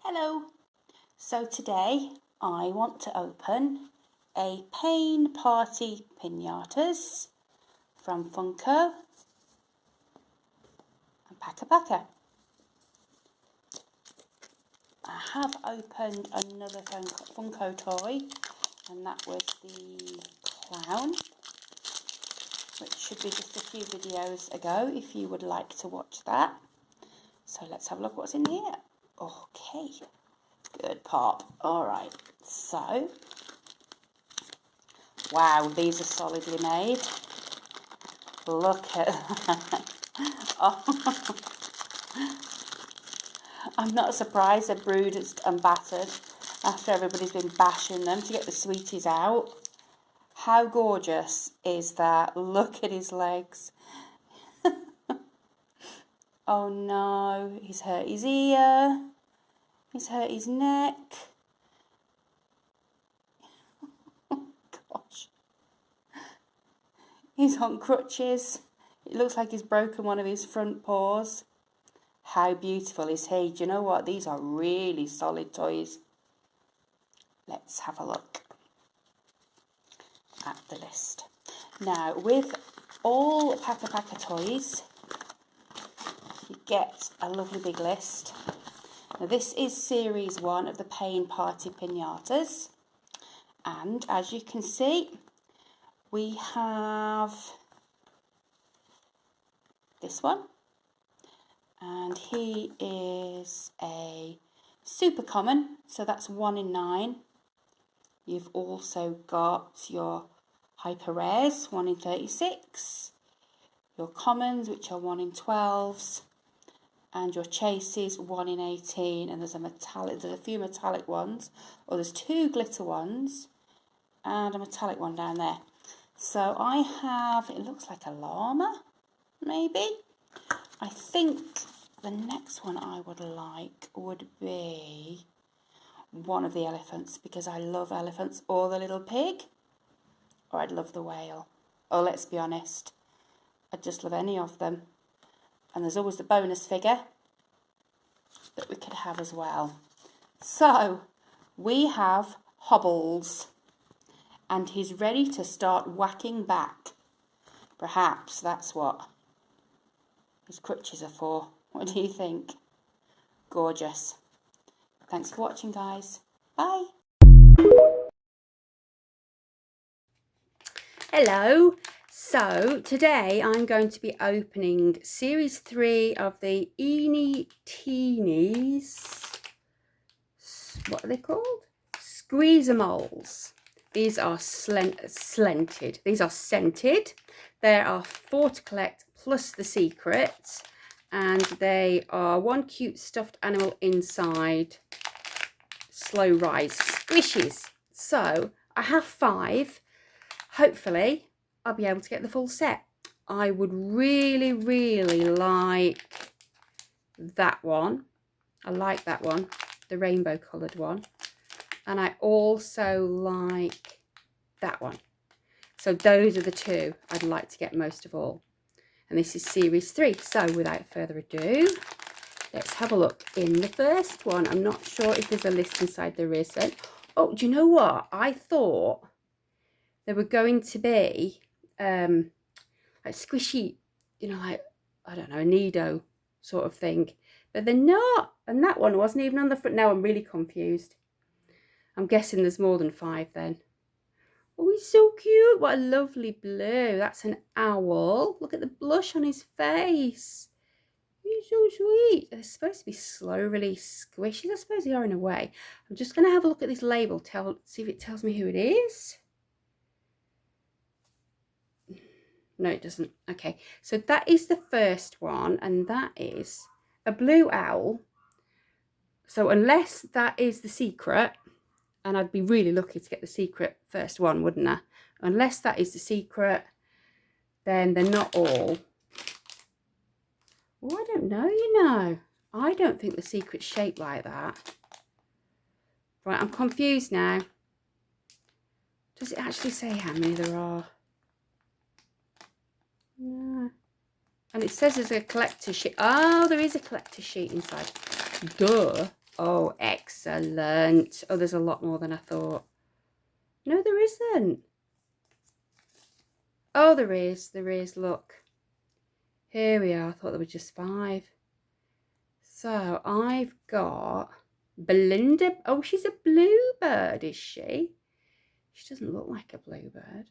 Hello. So today I want to open a Pain Party Pinatas from Funko and Paka. I have opened another Funko toy, and that was the clown, which should be just a few videos ago if you would like to watch that. So let's have a look what's in here. Okay, good pop. Alright, so, wow, these are solidly made. Look at that. Oh. I'm not surprised they're bruised and battered after everybody's been bashing them to get the sweeties out. How gorgeous is that? Look at his legs. Oh no, he's hurt his ear. He's hurt his neck. Gosh. He's on crutches. It looks like he's broken one of his front paws. How beautiful is he? Do you know what? These are really solid toys. Let's have a look at the list. Now, with all Paka toys, you get a lovely big list. Now, this is series 1 of the Pain Party Pinatas. And as you can see, we have this one. And he is a super common, so that's 1 in 9. You've also got your hyper rares, 1 in 36. Your commons, which are 1 in 12s. And your chases, 1 in 18. And there's a few metallic ones, or there's 2 glitter ones, and a metallic one down there. So I have, it looks like a llama, maybe. I think the next one I would like would be one of the elephants, because I love elephants, or the little pig, or I'd love the whale. Oh, let's be honest, I'd just love any of them. And there's always the bonus figure that we could have as well. So we have Hobbles, and he's ready to start whacking back. Perhaps that's what his crutches are for. What do you think? Gorgeous. Thanks for watching, guys. Bye. Hello. So today I'm going to be opening series 3 of the Eeny Teenies. What are they called? Squeeze-a-moles. These are scented. These are scented. There are 4 to collect plus the secret. And they are 1 cute stuffed animal inside. Slow rise squishies. So I have 5. Hopefully I'll be able to get the full set. I would really like that one. I like that one, the rainbow coloured one. And I also like that one. So those are the 2 I'd like to get most of all. And this is series 3. So without further ado, let's have a look in the first one. I'm not sure if there's a list inside. There isn't. Oh, do you know what? I thought there were going to be like squishy, you know, like, I don't know, a Nido sort of thing. But they're not. And that one wasn't even on the front. Now I'm really confused. I'm guessing there's more than 5 then. Oh, he's so cute. What a lovely blue. That's an owl. Look at the blush on his face. He's so sweet. They're supposed to be slow release squishies. I suppose they are in a way. I'm just going to have a look at this label. See if it tells me who it is. No, it doesn't. Okay, so that is the first one, and that is a blue owl. So unless that is the secret, and I'd be really lucky to get the secret first one, wouldn't I? Unless that is the secret, then they're not all. Oh, I don't know, you know. I don't think the secret's shaped like that. Right, I'm confused now. Does it actually say how many there are? No. And it says there's a collector sheet. Oh, there is a collector sheet inside. Duh. Oh, excellent. Oh, there's a lot more than I thought. No, there isn't. Oh, there is. There is. Look. Here we are. I thought there were just 5. So I've got Belinda. Oh, she's a bluebird, is she? She doesn't look like a bluebird.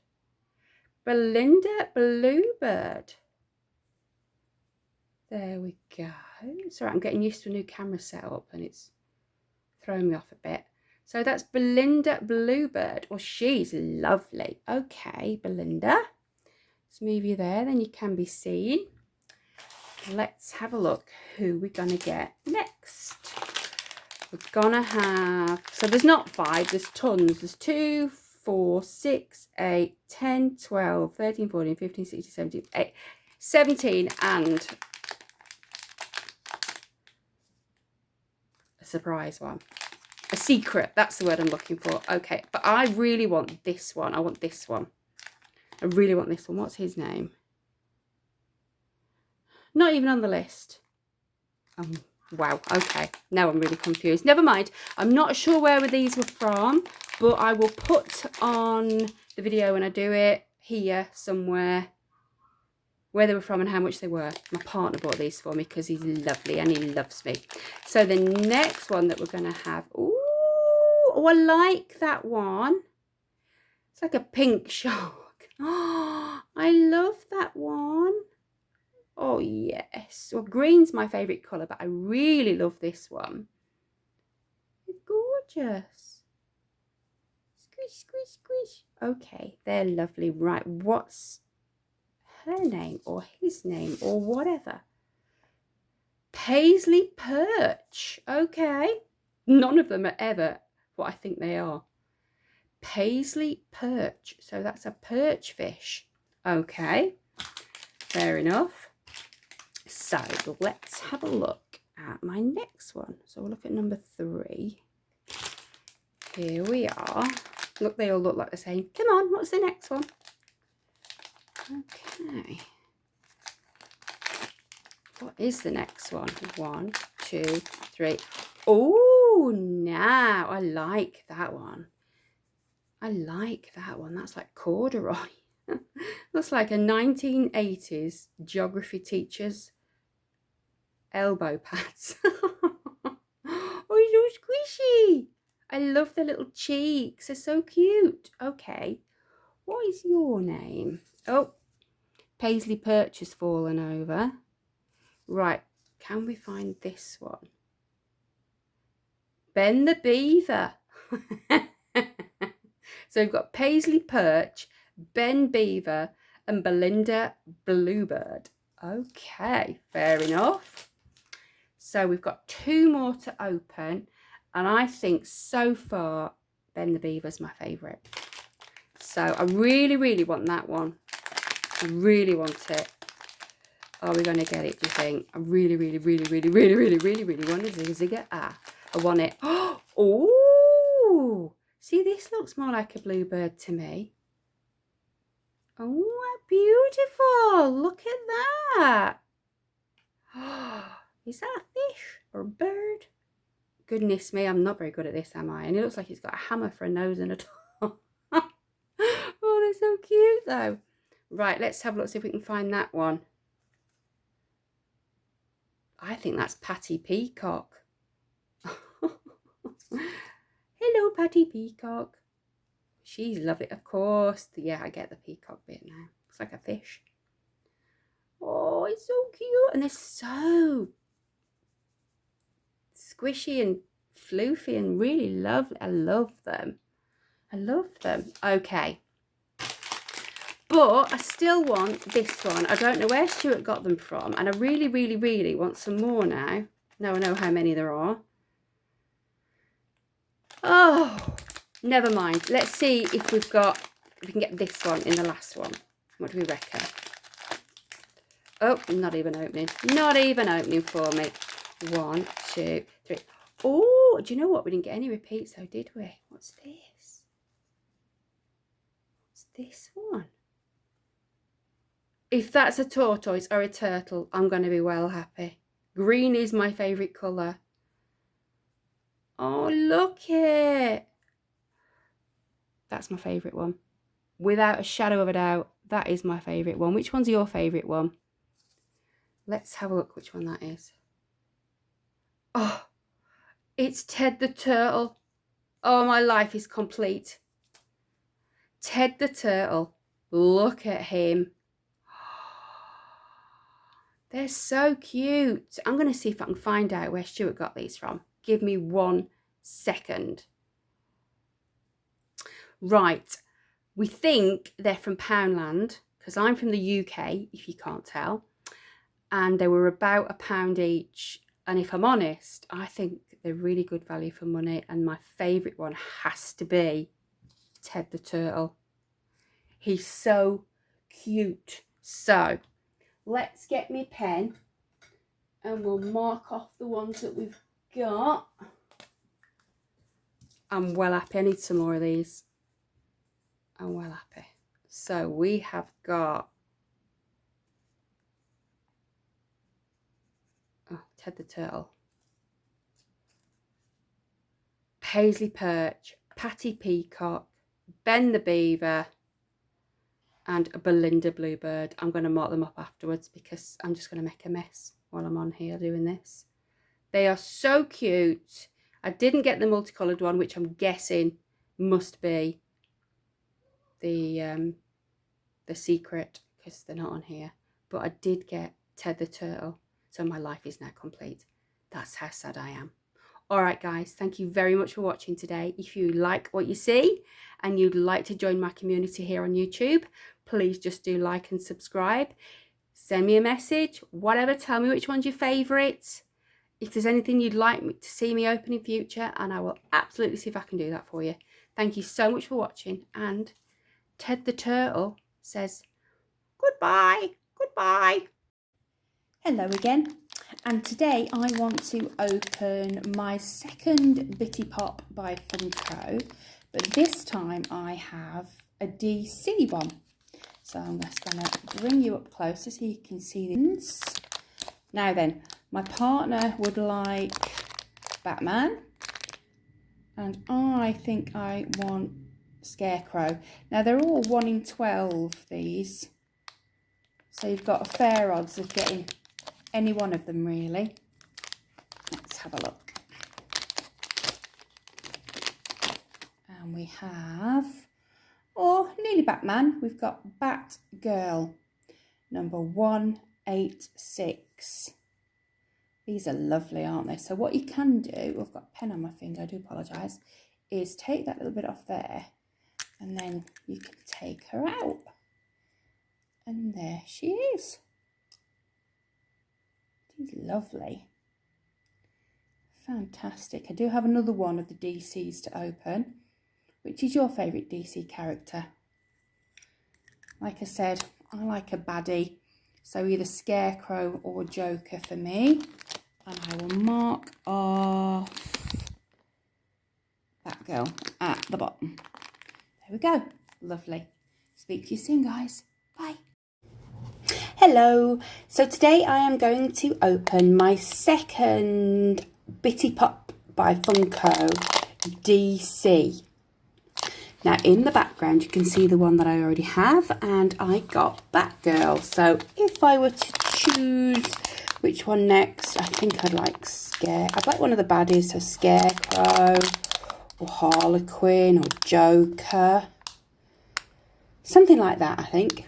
Belinda Bluebird. There we go. Sorry, I'm getting used to a new camera setup and it's throwing me off a bit. So that's Belinda Bluebird. Well, she's lovely. Okay, Belinda. Let's move you there, then you can be seen. Let's have a look who we're going to get next. We're going to have, so there's not 5, there's tons. There's 2, 4, 6, 8, 10, 12, 13, 14, 15, 16, 17, 8, 17 and a surprise one. A secret, that's the word I'm looking for. Okay, but I really want this one. I want this one. I really want this one. What's his name? Not even on the list. Wow, okay. Now I'm really confused. Never mind. I'm not sure where these were from, but I will put on the video when I do it here somewhere where they were from and how much they were. My partner bought these for me because he's lovely and he loves me. So the next one that we're going to have, ooh, oh, I like that one. It's like a pink shark. Oh, I love that one. Oh, yes. Well, green's my favourite colour, but I really love this one. It's gorgeous. Squish, squish, squish. Okay, they're lovely. Right, what's her name or his name or whatever? Paisley Perch. Okay. None of them are ever what I think they are. Paisley Perch. So that's a perch fish. Okay. Fair enough. So let's have a look at my next one. So we'll look at number 3. Here we are. Look, they all look like the same. Come on, what's the next one? Okay. What is the next one? 1, 2, 3. Oh, now I like that one. I like that one. That's like corduroy. Looks like a 1980s geography teacher's elbow pads. Oh, he's so squishy. I love the little cheeks. They're so cute. Okay. What is your name? Oh, Paisley Perch has fallen over. Right. Can we find this one? Ben the Beaver. So we've got Paisley Perch, Ben Beaver, and Belinda Bluebird. Okay, fair enough. So we've got 2 more to open, and I think so far Ben the Beaver's my favourite. So I really, really want that one. I really want it. Are we going to get it, do you think? I really, really, really, really, really, really, really, really want a zigzagger. Ah, I want it. Oh, see, this looks more like a bluebird to me. Oh, beautiful. Look at that. Is that a fish or a bird? Goodness me, I'm not very good at this, am I? And it looks like it's got a hammer for a nose and a tongue. Oh, they're so cute, though. Right, let's have a look, see if we can find that one. I think that's Patty Peacock. Hello, Patty Peacock. She's lovely. Of course. Yeah, I get the peacock bit now. It's like a fish. Oh, it's so cute. And they're so squishy and floofy and really lovely. I love them. I love them. Okay. But I still want this one. I don't know where Stuart got them from. And I really, really, really want some more now. Now I know how many there are. Oh, never mind. Let's see if we can get this one in the last one. What do we reckon? Oh, not even opening. Not even opening for me. 1, 2, 3. Oh, do you know what? We didn't get any repeats though, did we? What's this? What's this one? If that's a tortoise or a turtle, I'm going to be well happy. Green is my favourite colour. Oh, look it. That's my favourite one. Without a shadow of a doubt, that is my favourite one. Which one's your favourite one? Let's have a look which one that is. Oh, it's Ted the Turtle. Oh, my life is complete. Ted the Turtle. Look at him. They're so cute. I'm going to see if I can find out where Stuart got these from. Give me 1 second. Right. We think they're from Poundland, because I'm from the UK, if you can't tell. And they were about £1 each. And if I'm honest, I think they're really good value for money. And my favourite one has to be Ted the Turtle. He's so cute. So let's get me pen and we'll mark off the ones that we've got. I'm well happy. I need some more of these. I'm well happy. So we have got Ted the Turtle, Paisley Perch, Patty Peacock, Ben the Beaver, and a Belinda Bluebird. I'm going to mark them up afterwards because I'm just going to make a mess while I'm on here doing this. They are so cute. I didn't get the multicoloured one, which I'm guessing must be the secret, because they're not on here. But I did get Ted the Turtle, so my life is now complete. That's how sad I am. All right, guys, thank you very much for watching today. If you like what you see and you'd like to join my community here on YouTube, please just do like and subscribe. Send me a message, whatever. Tell me which one's your favourite. If there's anything you'd like me to see me open in future, and I will absolutely see if I can do that for you. Thank you so much for watching, and Ted the Turtle says goodbye. Goodbye. Hello again, and today I want to open my second Bitty Pop by Funko, but this time I have a DC one. So I'm just going to bring you up closer so you can see these. Now then, my partner would like Batman, and I think I want Scarecrow. Now they're all 1 in 12, these, so you've got a fair odds of getting any one of them really. Let's have a look. And we have, nearly Batman, we've got Batgirl, number 186. These are lovely, aren't they? So what you can do, I've got a pen on my finger, I do apologise, is take that little bit off there, and then you can take her out. And there she is. She's lovely. Fantastic. I do have another one of the DCs to open. Which is your favourite DC character? Like I said, I like a baddie. So either Scarecrow or Joker for me. And I will mark off Batgirl at the bottom. There we go. Lovely. Speak to you soon, guys. Bye. Hello. So today I am going to open my second Bitty Pop by Funko DC. Now in the background you can see the one that I already have, and I got Batgirl. So if I were to choose which one next, I think I'd like one of the baddies, so Scarecrow or Harlequin or Joker. Something like that, I think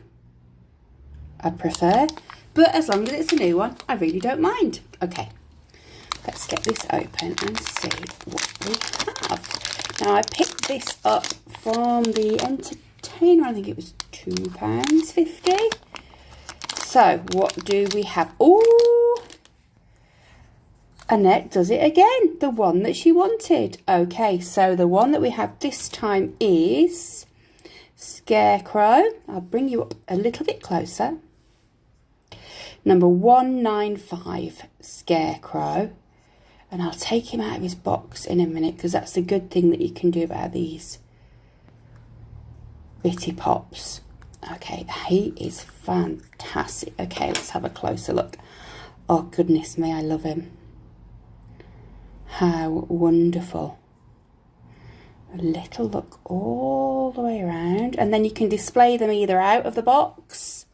I'd prefer. But as long as it's a new one, I really don't mind. Okay, let's get this open and see what we have. Now I picked this up from the Entertainer, I think it was £2.50. So what do we have? Oh, Annette does it again, the one that she wanted. Okay, so the one that we have this time is Scarecrow. I'll bring you up a little bit closer. Number 195, Scarecrow. And I'll take him out of his box in a minute, because that's the good thing that you can do about these Bitty Pops. Okay, he is fantastic. Okay, let's have a closer look. Oh, goodness me, I love him. How wonderful. A little look all the way around, and then you can display them either out of the box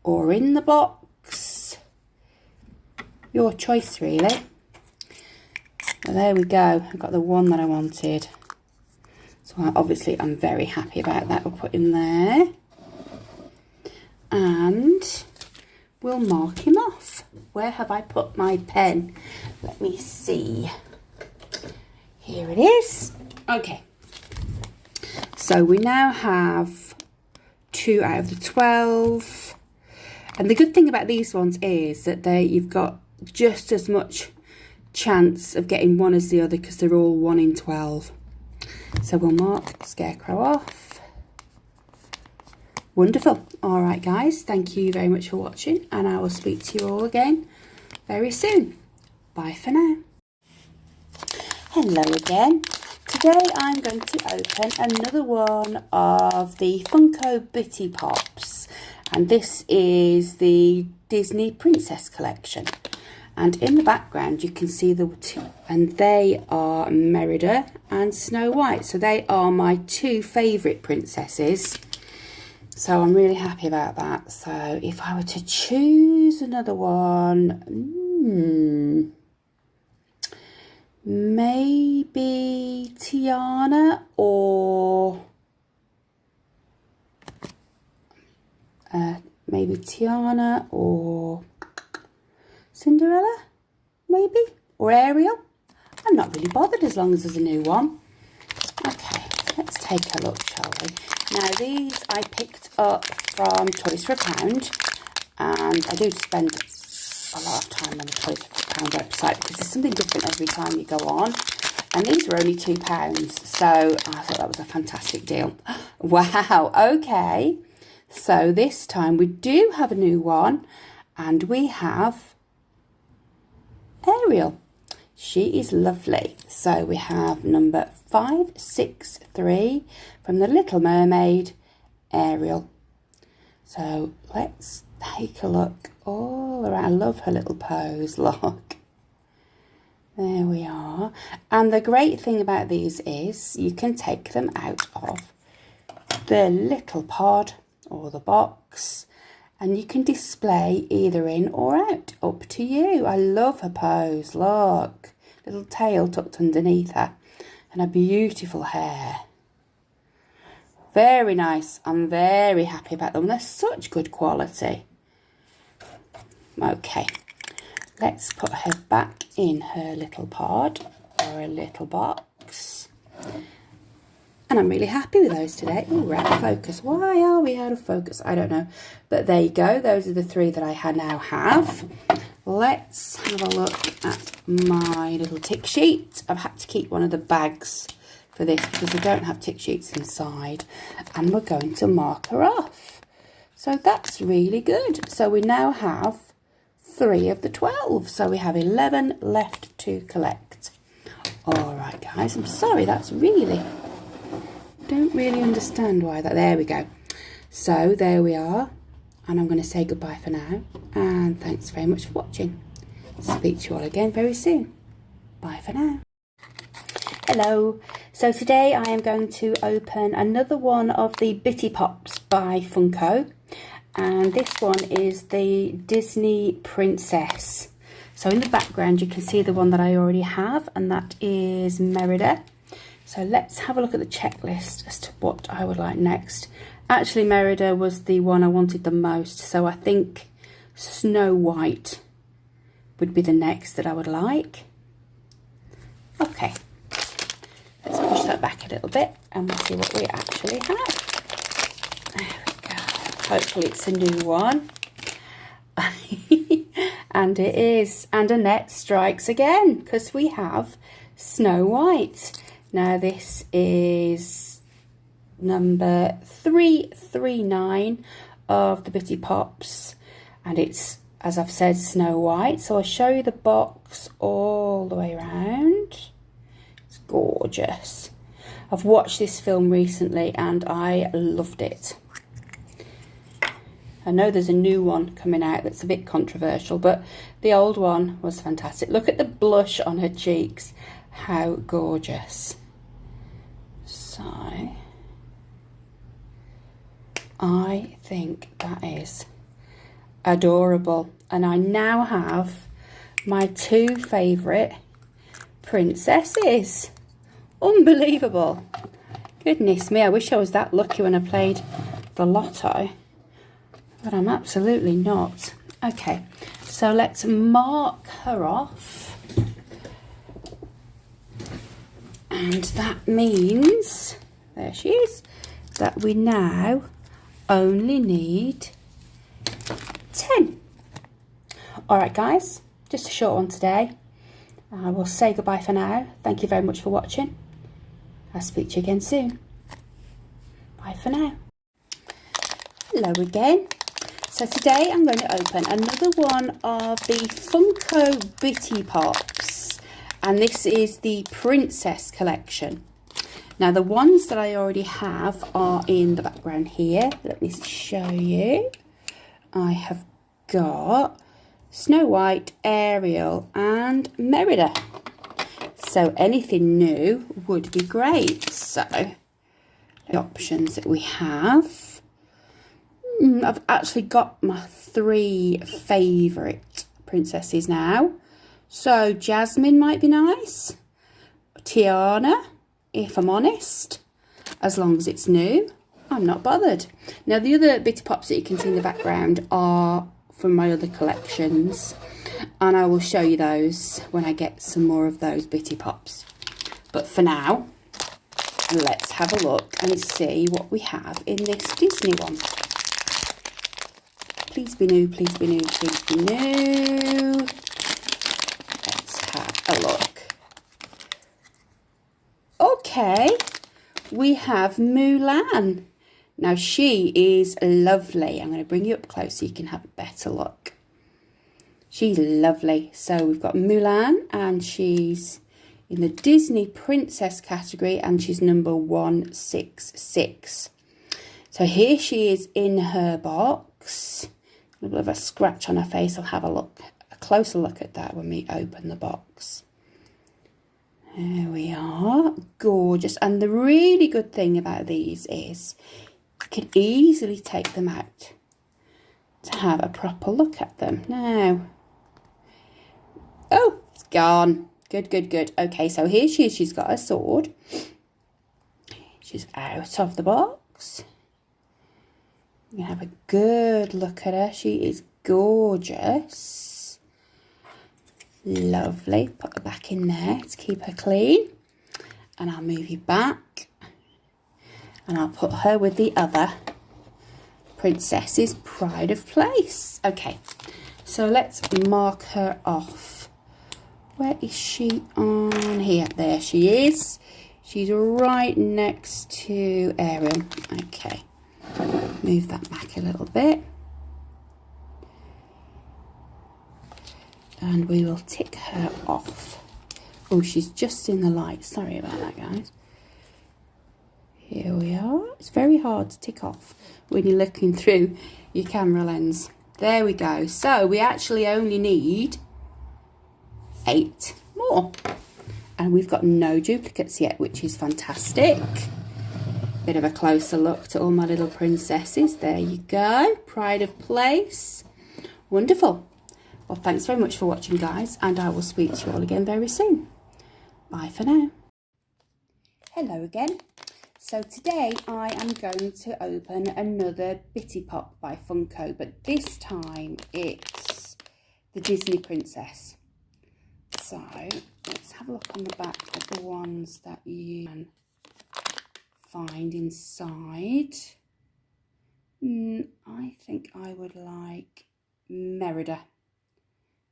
or in the box. Your choice, really. Well, there we go. I got the one that I wanted. So obviously I'm very happy about that. We'll put him there. And we'll mark him off. Where have I put my pen? Let me see. Here it is. Okay. So we now have 2 out of the 12. And the good thing about these ones is that you've got just as much chance of getting one as the other because they're all 1 in 12. So we'll mark Scarecrow off. Wonderful. All right, guys, thank you very much for watching, and I will speak to you all again very soon. Bye for now. Hello again. Today I'm going to open another one of the Funko Bitty Pops, and this is the Disney Princess Collection. And in the background you can see the two, and they are Merida and Snow White. So they are my 2 favourite princesses. So I'm really happy about that. So if I were to choose another one, maybe Tiana or Cinderella, maybe, or Ariel. I'm not really bothered as long as there's a new one. Okay, let's take a look, shall we? Now these I picked up from Toys for a Pound, and I do spend a lot of time on the Toys for a Pound website because there's something different every time you go on. And these were only £2, so I thought that was a fantastic deal. Wow, okay. So this time we do have a new one, and we have Ariel. She is lovely. So we have number 563 from The Little Mermaid, Ariel. So let's take a look all around. I love her little pose, look. There we are. And the great thing about these is you can take them out of the little pod or the box, and you can display either in or out, up to you. I love her pose, look. Little tail tucked underneath her and her beautiful hair. Very nice. I'm very happy about them. They're such good quality. Okay, let's put her back in her little pod or a little box. And I'm really happy with those today. Oh, we're out of focus. Why are we out of focus? I don't know. But there you go. Those are the 3 that I now have. Let's have a look at my little tick sheet. I've had to keep one of the bags for this because I don't have tick sheets inside. And we're going to mark her off. So that's really good. So we now have 3 of the 12. So we have 11 left to collect. All right, guys. I'm sorry. That's really... don't really understand why that. There we go. So there we are, and I'm going to say goodbye for now, and thanks very much for watching. Speak to you all again very soon. Bye for now. Hello. So today I am going to open another one of the Bitty Pops by Funko, and this one is the Disney Princess. So in the background you can see the one that I already have, and that is Merida. So let's have a look at the checklist as to what I would like next. Actually, Merida was the one I wanted the most, so I think Snow White would be the next that I would like. Okay, let's push that back a little bit and we'll see what we actually have. There we go. Hopefully it's a new one. And it is. And Annette strikes again because we have Snow White. Now this is number 339 of the Bitty Pops, and it's, as I've said, Snow White. So I'll show you the box all the way around. It's gorgeous. I've watched this film recently and I loved it. I know there's a new one coming out that's a bit controversial, but the old one was fantastic. Look at the blush on her cheeks. How gorgeous. So, I think that is adorable. And I now have my two favourite princesses. Unbelievable. Goodness me, I wish I was that lucky when I played the lotto. But I'm absolutely not. Okay, so let's mark her off. And that means, there she is, that we now only need 10. All right, guys, just a short one today. I will say goodbye for now. Thank you very much for watching. I'll speak to you again soon. Bye for now. Hello again. So today I'm going to open another one of the Funko Bitty Pops, and this is the Princess Collection. Now the ones that I already have are in the background here. Let me show you. I have got Snow White, Ariel and Merida. So anything new would be great. So the options that we have. I've actually got my 3 favourite princesses now. So Jasmine might be nice. Tiana, if I'm honest. As long as it's new, I'm not bothered. Now the other Bitty Pops that you can see in the background are from my other collections. And I will show you those when I get some more of those Bitty Pops. But for now, let's have a look and see what we have in this Disney one. Please be new, please be new, please be new. Let's have a look. Okay, we have Mulan. Now she is lovely. I'm going to bring you up close so you can have a better look. She's lovely. So we've got Mulan and she's in the Disney Princess category and she's number 166. So here she is in her box. A little bit of a scratch on her face. I'll have a closer look at that when we open the box. There we are. Gorgeous. And the really good thing about these is you can easily take them out to have a proper look at them. Now, oh, it's gone. Good, good, good. Okay, so here she is. She's got her sword. She's out of the box. You can have a good look at her. She is gorgeous. Lovely. Put her back in there to keep her clean. And I'll move you back. And I'll put her with the other princess's pride of place. Okay, so let's mark her off. Where is she on here? There she is. She's right next to Ariel. Okay. Move that back a little bit. And we will tick her off. Oh, she's just in the light. Sorry about that, guys. Here we are. It's very hard to tick off when you're looking through your camera lens. There we go. So we actually only need 8 more. And we've got no duplicates yet, which is fantastic. Bit of a closer look to all my little princesses. There you go. Pride of place. Wonderful. Well, thanks very much for watching, guys. And I will speak to you all again very soon. Bye for now. Hello again. So today I am going to open another Bitty Pop by Funko. But this time it's the Disney Princess. So let's have a look on the back of the ones that you can find inside. I think I would like Merida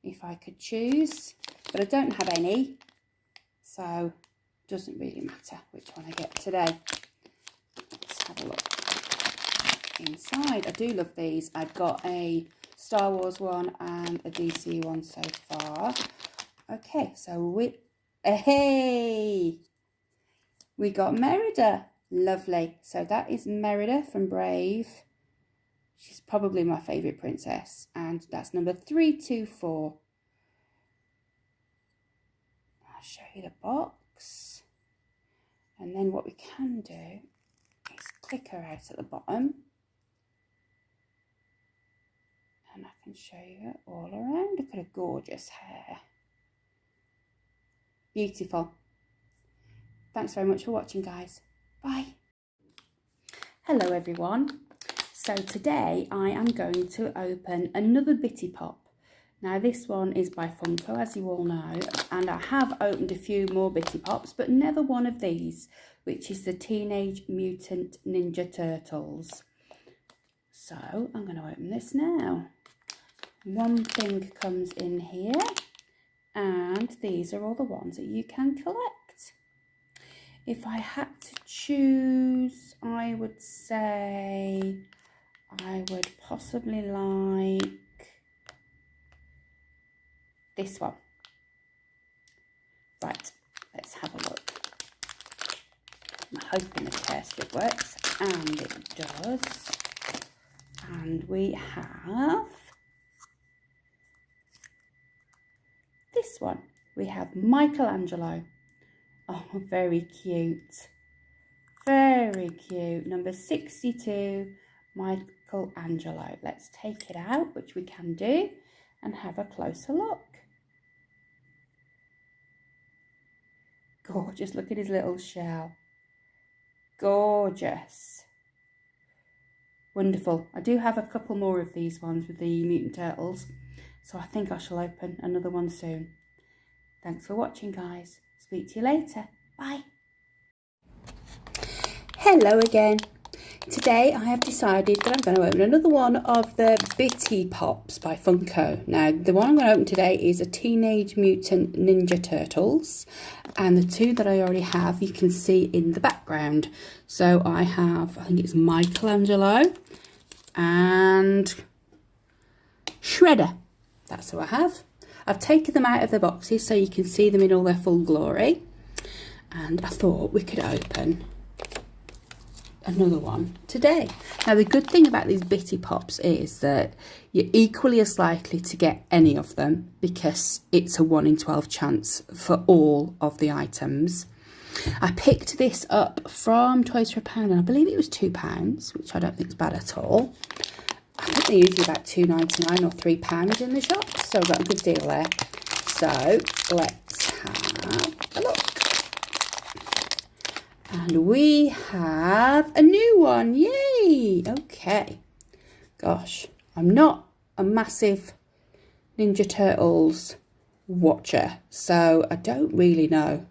if I could choose, but I don't have any, so it doesn't really matter which one I get today. Let's have a look inside. I do love these. I've got a Star Wars one and a DC one so far. Okay, so hey, we got Merida. Lovely. So that is Merida from Brave. She's probably my favourite princess. And that's number 324. I'll show you the box. And then what we can do is click her out at the bottom. And I can show you it all around. Look at her gorgeous hair. Beautiful. Thanks very much for watching, guys. Bye. Hello, everyone. So today I am going to open another Bitty Pop. Now this one is by Funko, as you all know, and I have opened a few more Bitty Pops, but never one of these, which is the Teenage Mutant Ninja Turtles. So I'm going to open this now. One thing comes in here, and these are all the ones that you can collect. If I had to choose, I would say I would possibly like this one. Right, let's have a look. I'm hoping the tear strip works, and it does. And we have this one. We have Michelangelo. Oh, very cute. Very cute. Number 62, Michelangelo. Let's take it out, which we can do, and have a closer look. Gorgeous. Look at his little shell. Gorgeous. Wonderful. I do have a couple more of these ones with the mutant turtles, so I think I shall open another one soon. Thanks for watching, guys. Speak to you later. Bye. Hello again. Today I have decided that I'm going to open another one of the Bitty Pops by Funko. Now the one I'm going to open today is a Teenage Mutant Ninja Turtles, and the two that I already have you can see in the background. So I have, I think it's Michelangelo and Shredder. That's who I have. I've taken them out of the boxes so you can see them in all their full glory, and I thought we could open another one today. Now the good thing about these Bitty Pops is that you're equally as likely to get any of them, because it's a 1 in 12 chance for all of the items. I picked this up from Toys for a Pound, and I believe it was £2, which I don't think is bad at all. I think they're usually about £2.99 or £3 in the shop, so I've got a good deal there. So let's have a look. And we have a new one. Yay! Okay. Gosh, I'm not a massive Ninja Turtles watcher, so I don't really know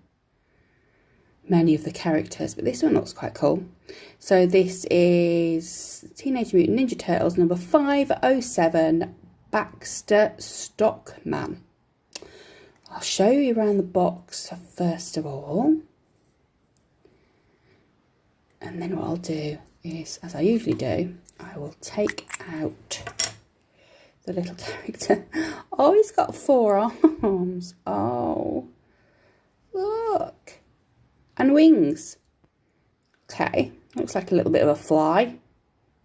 many of the characters, but this one looks quite cool. So this is Teenage Mutant Ninja Turtles number 507, Baxter Stockman. I'll show you around the box first of all. And then what I'll do is, as I usually do, I will take out the little character. Oh, he's got 4 arms. Oh, look. And wings. Okay, looks like a little bit of a fly.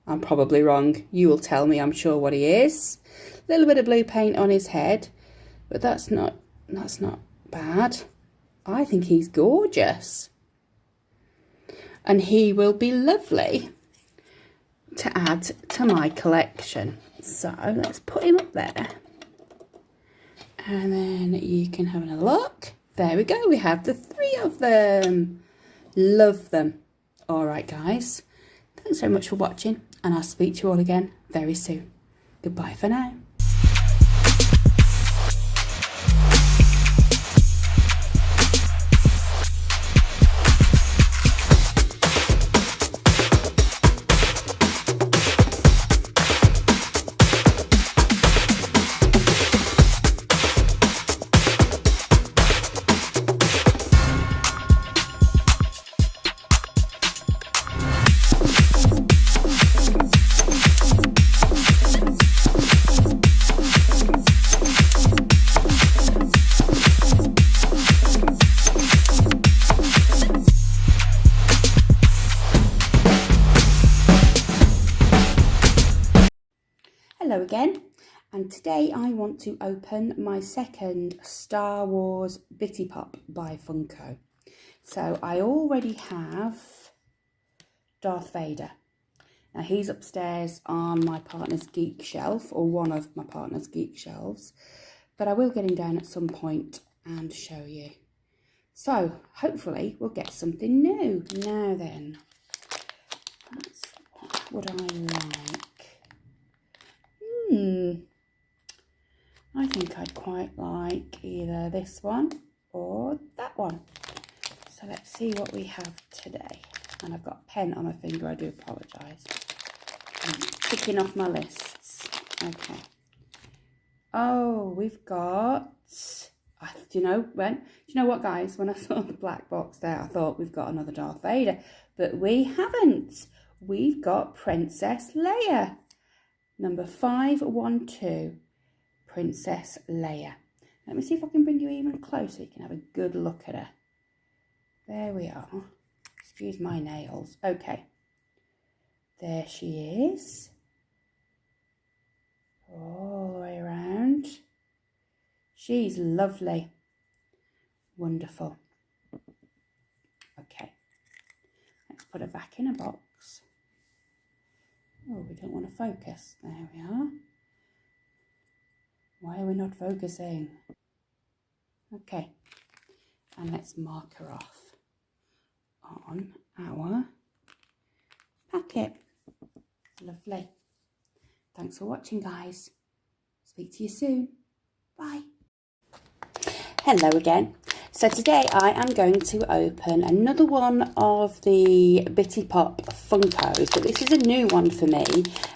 I'm probably wrong. You will tell me, I'm sure, what he is. A little bit of blue paint on his head, but that's not bad. I think he's gorgeous. And he will be lovely to add to my collection. So let's put him up there. And then you can have a look. There we go. We have the 3 of them. Love them. All right, guys. Thanks so much for watching, and I'll speak to you all again very soon. Goodbye for now. Hello again, and today I want to open my second Star Wars Bitty Pop by Funko. So I already have Darth Vader. Now he's upstairs on my partner's geek shelf, or one of my partner's geek shelves, but I will get him down at some point and show you. So hopefully we'll get something new. Now then, what would I like? I think I'd quite like either this one or that one. So let's see what we have today. And I've got a pen on my finger, I do apologise. I'm ticking off my lists. Okay. Oh, we've got... Do you know what, guys? When I saw the black box there, I thought we've got another Darth Vader. But we haven't. We've got Princess Leia. Number 512. Princess Leia. Let me see if I can bring you even closer so you can have a good look at her. There we are. Excuse my nails. Okay. There she is. All the way around. She's lovely. Wonderful. Okay. Let's put her back in a box. Oh, we don't want to focus. There we are. Why are we not focusing? Okay. And let's mark her off on our packet. Lovely. Thanks for watching, guys. Speak to you soon. Bye. Hello again. So today I am going to open another one of the Bitty Pop Funkos, but this is a new one for me,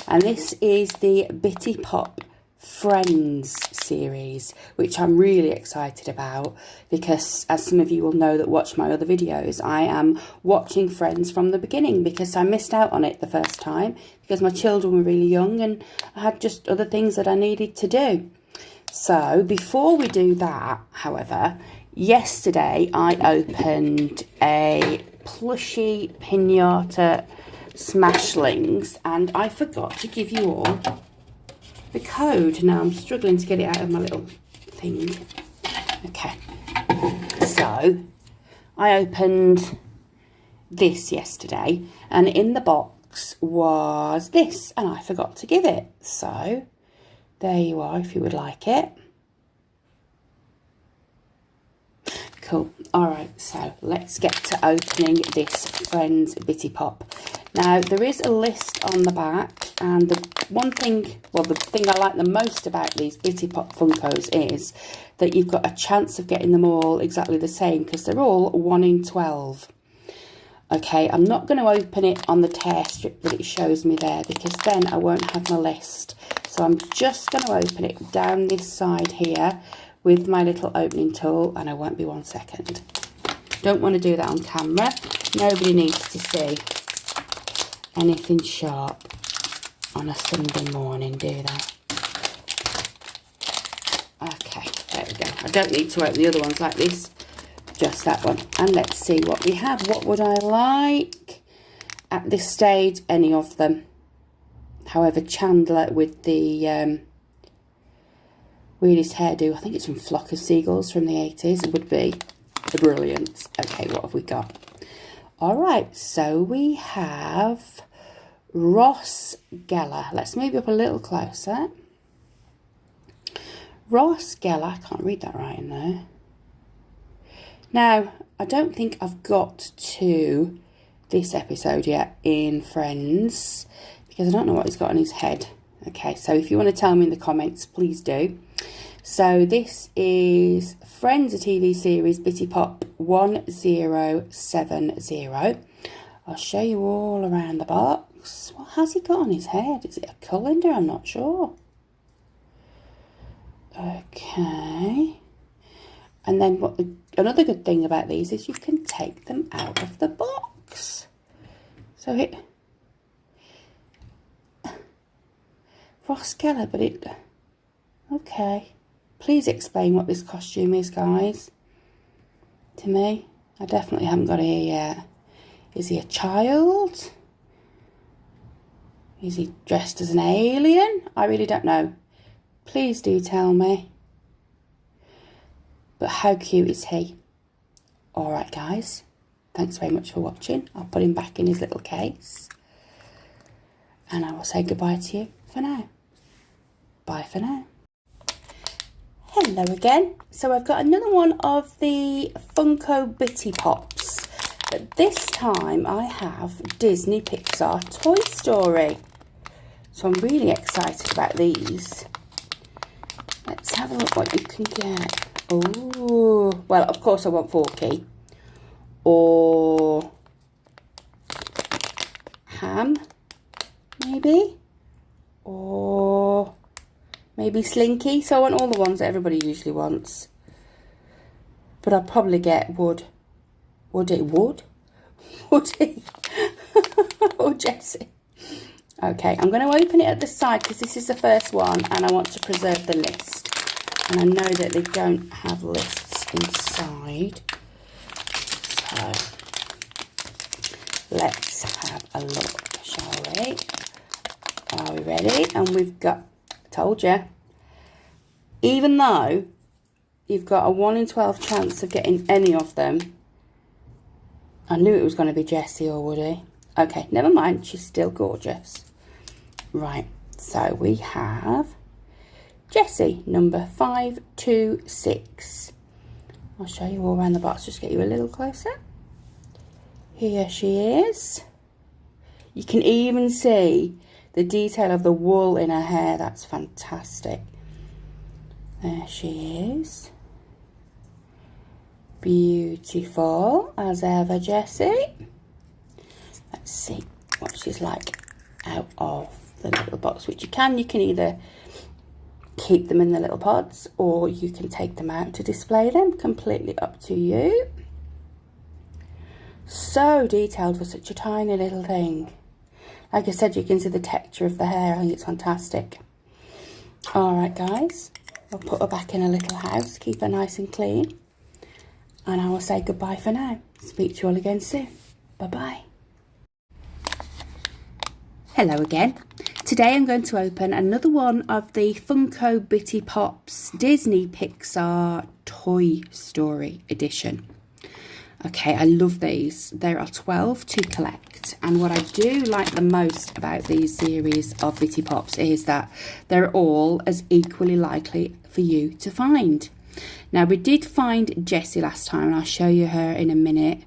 and this is the Bitty Pop Friends series, which I'm really excited about because, as some of you will know that watch my other videos, I am watching Friends from the beginning because I missed out on it the first time because my children were really young and I had just other things that I needed to do. So before we do that, however, yesterday I opened a plushie pinata Smashlings and I forgot to give you all the code. Now I'm struggling to get it out of my little thing. Okay, so I opened this yesterday and in the box was this and I forgot to give it. So there you are if you would like it. Cool. Alright, so let's get to opening this Friends Bitty Pop. Now there is a list on the back, and the one thing, well, the thing I like the most about these Bitty Pop Funkos is that you've got a chance of getting them all exactly the same because they're all 1 in 12. Okay, I'm not going to open it on the tear strip that it shows me there because then I won't have my list. So I'm just going to open it down this side here with my little opening tool, and I won't be 1 second. Don't want to do that on camera. Nobody needs to see anything sharp on a Sunday morning, do they? Okay, there we go. I don't need to open the other ones like this, just that one. And let's see what we have. What would I like? At this stage, any of them. However, Chandler with the weirdest hairdo, I think it's from Flock of Seagulls from the 80s, it would be brilliant. Okay, what have we got? Alright, so we have Ross Geller. Let's move up a little closer. Ross Geller, I can't read that right in there. Now, I don't think I've got to this episode yet in Friends because I don't know what he's got on his head. Okay, so if you want to tell me in the comments, please do. So this is Friends, a TV series, Bitty Pop 1070. I'll show you all around the box. What has he got on his head? Is it a colander? I'm not sure. Okay. And then another good thing about these is you can take them out of the box. So it... Ross Geller, but it... Okay. Please explain what this costume is, guys. To me. I definitely haven't got it here yet. Is he a child? Is he dressed as an alien? I really don't know. Please do tell me. But how cute is he? Alright guys, thanks very much for watching. I'll put him back in his little case. And I will say goodbye to you for now. Bye for now. Hello again. So I've got another one of the Funko Bitty Pops. But this time I have Disney Pixar Toy Story. So I'm really excited about these. Let's have a look what you can get. Oh, well, of course I want Forky. Or Ham, maybe. Or maybe Slinky. So I want all the ones that everybody usually wants. But I'll probably get Woody. Or Jessie. Okay, I'm going to open it at the side because this is the first one and I want to preserve the list. And I know that they don't have lists inside. So, let's have a look, shall we? Are we ready? And we've got, told you, even though you've got a 1 in 12 chance of getting any of them, I knew it was going to be Jessie or Woody. Okay, never mind, she's still gorgeous. Right, so we have Jessie, number 526. I'll show you all around the box, just get you a little closer. Here she is. You can even see the detail of the wool in her hair. That's fantastic. There she is. Beautiful as ever, Jessie. Let's see what she's like out of the little box, which you can either keep them in the little pods or you can take them out to display them. Completely up to you. So detailed for such a tiny little thing. Like I said, you can see the texture of the hair. I think it's fantastic. Alright guys, I'll put her back in a little house, keep her nice and clean, and I will say goodbye for now. Speak to you all again soon. Bye bye. Hello again. Today I'm going to open another one of the Funko Bitty Pops Disney Pixar Toy Story edition. Okay, I love these. There are 12 to collect, and what I do like the most about these series of Bitty Pops is that they're all as equally likely for you to find. Now, we did find Jessie last time, and I'll show you her in a minute.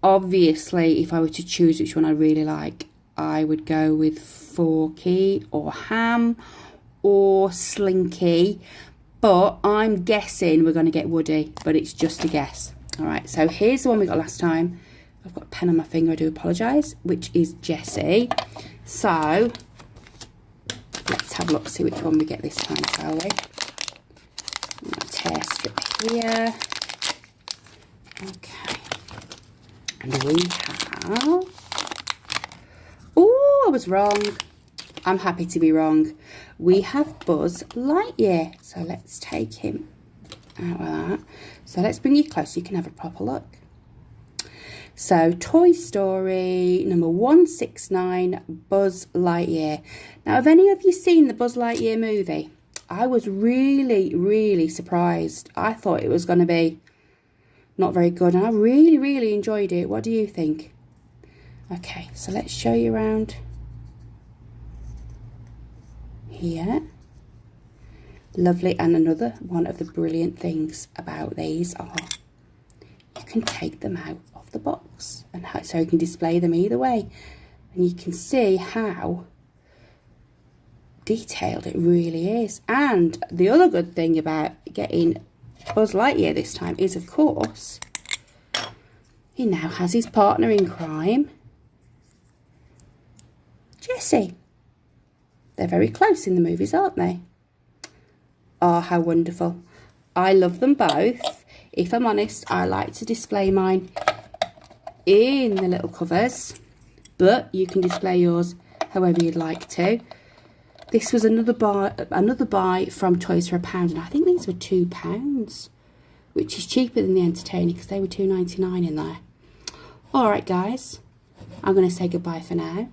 Obviously, if I were to choose which one I really like, I would go with Forky or Ham or Slinky, but I'm guessing we're going to get Woody, but it's just a guess. All right, so here's the one we got last time. I've got a pen on my finger, I do apologise, which is Jessie. So let's have a look, see which one we get this time, shall we? Tear strip here. Okay, and we have, oh, I was wrong. I'm happy to be wrong. We have Buzz Lightyear. So let's take him out of that. So let's bring you close so you can have a proper look. So Toy Story number 169, Buzz Lightyear. Now, have any of you seen the Buzz Lightyear movie? I was really surprised. I thought it was going to be not very good, and I really enjoyed it. What do you think? Okay, so let's show you around here. Lovely. And another one of the brilliant things about these are you can take them out of the box, and so you can display them either way, and you can see how detailed it really is. And the other good thing about getting Buzz Lightyear this time is, of course, he now has his partner in crime, Jessie. They're very close in the movies, aren't they? Oh, how wonderful. I love them both. If I'm honest, I like to display mine in the little covers, but you can display yours however you'd like to. This was another buy from Toys for £1, and I think these were £2, which is cheaper than the Entertainer because they were £2.99 in there. Alright guys, I'm going to say goodbye for now.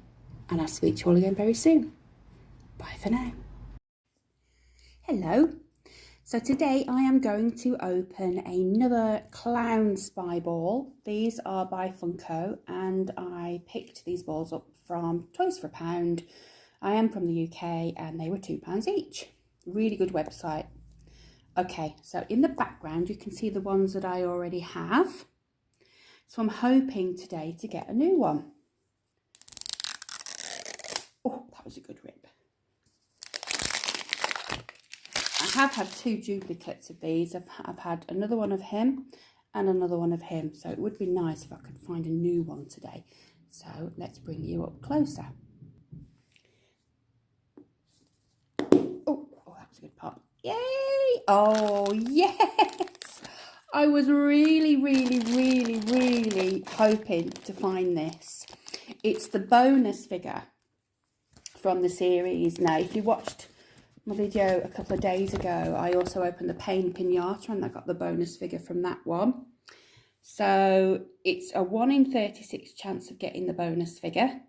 and I'll speak to you all again very soon. Bye for now. Hello. So today I am going to open another clown spy ball. These are by Funko and I picked these balls up from Toys for a Pound. I am from the UK and they were £2 each. Really good website. Okay, so in the background you can see the ones that I already have. So I'm hoping today to get a new one. Oh, that was a good rip. I have had 2 duplicates of these. I've had another one of him and another one of him. So it would be nice if I could find a new one today. So let's bring you up closer. Oh, that was a good pop. Yay! Oh, yes! I was really hoping to find this. It's the bonus figure from the series. Now, if you watched my video a couple of days ago, I also opened the Pain Pinata and I got the bonus figure from that one. So it's a 1 in 36 chance of getting the bonus figure.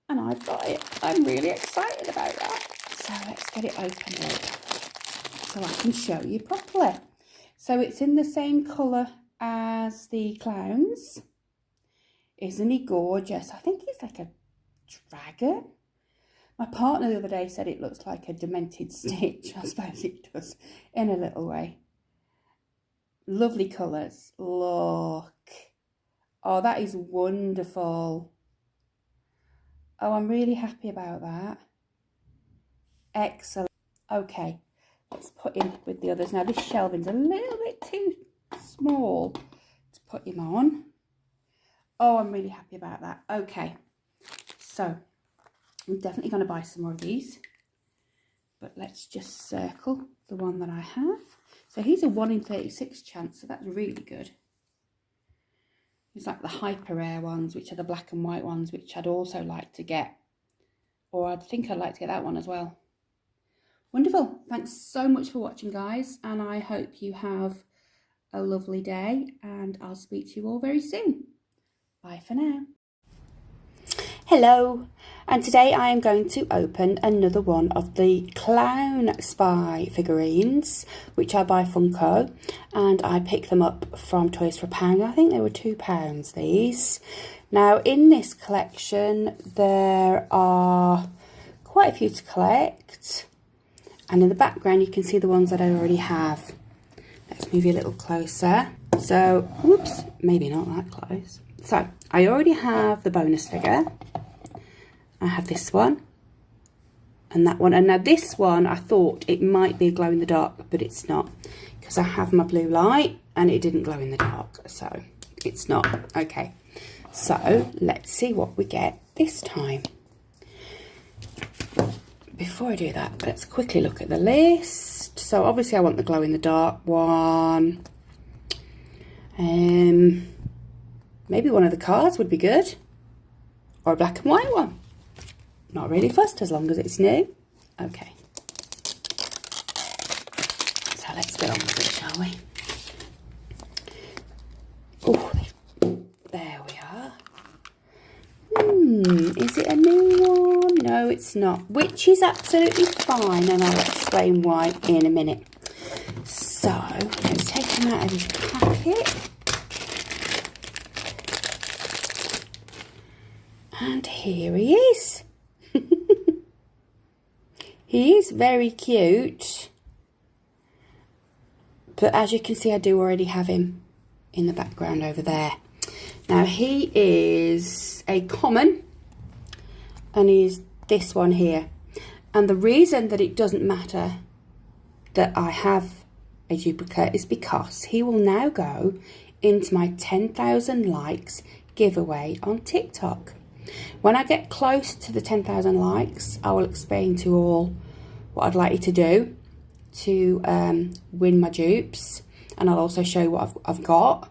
And I've got it. I'm really excited about that. So let's get it opened up so I can show you properly. So it's in the same colour as the clowns. Isn't he gorgeous? I think he's like a dragon. My partner the other day said it looks like a demented Stitch. I suppose it does in a little way. Lovely colours. Look. Oh, that is wonderful. Oh, I'm really happy about that. Excellent. Okay, let's put him with the others. Now, this shelving's a little bit too small to put him on. Oh, I'm really happy about that. Okay, so I'm definitely going to buy some more of these. But let's just circle the one that I have. So he's a 1 in 36 chance, so that's really good. It's like the hyper rare ones, which are the black and white ones, which I'd also like to get. Or I think I'd like to get that one as well. Wonderful. Thanks so much for watching, guys. And I hope you have a lovely day. And I'll speak to you all very soon. Bye for now. Hello. And today I am going to open another one of the Clown Spy figurines, which are by Funko. And I picked them up from Toys for a Pound. I think they were £2, these. Now, in this collection, there are quite a few to collect. And in the background, you can see the ones that I already have. Let's move you a little closer. So, whoops, maybe not that close. So, I already have the bonus figure. I have this one. And that one. And now this one, I thought it might be a glow in the dark, but it's not. Because I have my blue light and it didn't glow in the dark. So, it's not. Okay. So, let's see what we get this time. Before I do that, let's quickly look at the list. So, obviously, I want the glow-in-the-dark one. Maybe one of the cards would be good. Or a black and white one. Not really fussed, as long as it's new. Okay. So, let's get on with it, shall we? Oh, there we are. Is it a new one? No, it's not. Which is absolutely fine, and I'll explain why in a minute. So, let's take him out of his packet. And here he is. He is very cute. But as you can see, I do already have him in the background over there. Now, he is a common, and he's this one here. And the reason that it doesn't matter that I have a duplicate is because he will now go into my 10,000 likes giveaway on TikTok. When I get close to the 10,000 likes, I will explain to all what I'd like you to do to win my dupes. And I'll also show you what I've got.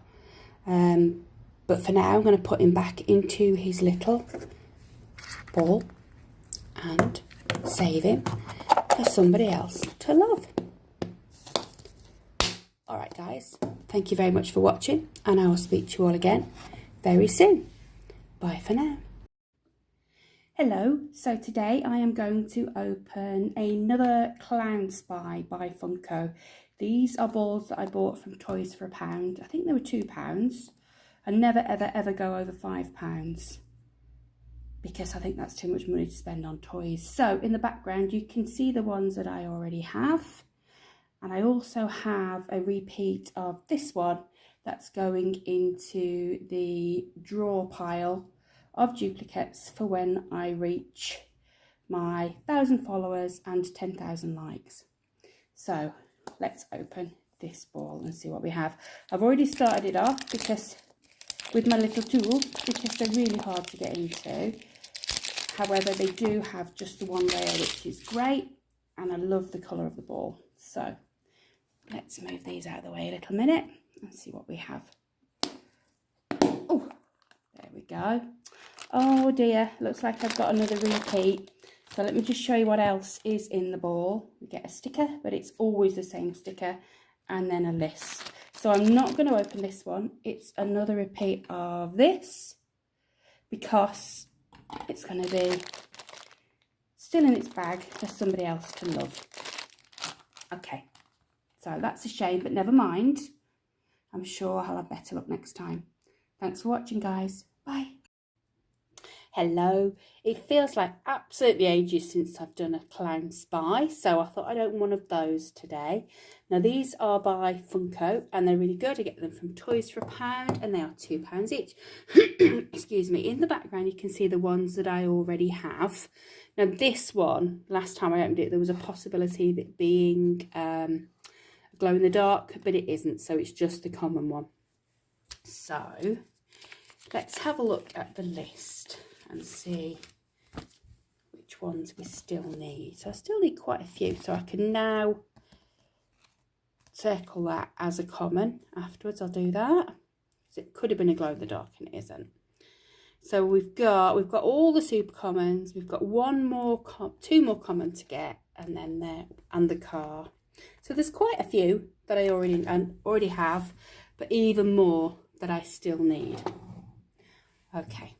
But for now, I'm going to put him back into his little ball and save him for somebody else to love. Alright guys, thank you very much for watching, and I will speak to you all again very soon. Bye for now. Hello, so today I am going to open another Clown Spy by Funko. These are balls that I bought from Toys for £1. I think they were £2. I never ever go over £5 because I think that's too much money to spend on toys. So in the background you can see the ones that I already have, and I also have a repeat of this one that's going into the drawer pile of duplicates for when I reach my 1,000 followers and 10,000 likes. So let's open this ball and see what we have. I've already started it off because with my little tools, because they're really hard to get into. However, they do have just the one layer, which is great, and I love the colour of the ball. So let's move these out of the way a little minute and see what we have. Oh, there we go. Oh dear, looks like I've got another repeat. So let me just show you what else is in the ball. We get a sticker, but it's always the same sticker, and then a list. So I'm not going to open this one. It's another repeat of this because it's going to be still in its bag for somebody else to love. Okay, so that's a shame, but never mind. I'm sure I'll have better luck next time. Thanks for watching, guys. Bye. Hello. It feels like absolutely ages since I've done a Clown Spy, so I thought I'd open one of those today. Now these are by Funko and they're really good. I get them from Toys for £1 and they are £2 each. Excuse me. In the background you can see the ones that I already have. Now this one, last time I opened it, there was a possibility of it being glow in the dark, but it isn't, so it's just the common one. So let's have a look at the list and see which ones we still need. So I still need quite a few, so I can now circle that as a common. Afterwards I'll do that. So it could have been a glow in the dark and it isn't. So we've got all the super commons. We've got two more common to get, and then there and the car. So there's quite a few that I already have, but even more that I still need. Okay,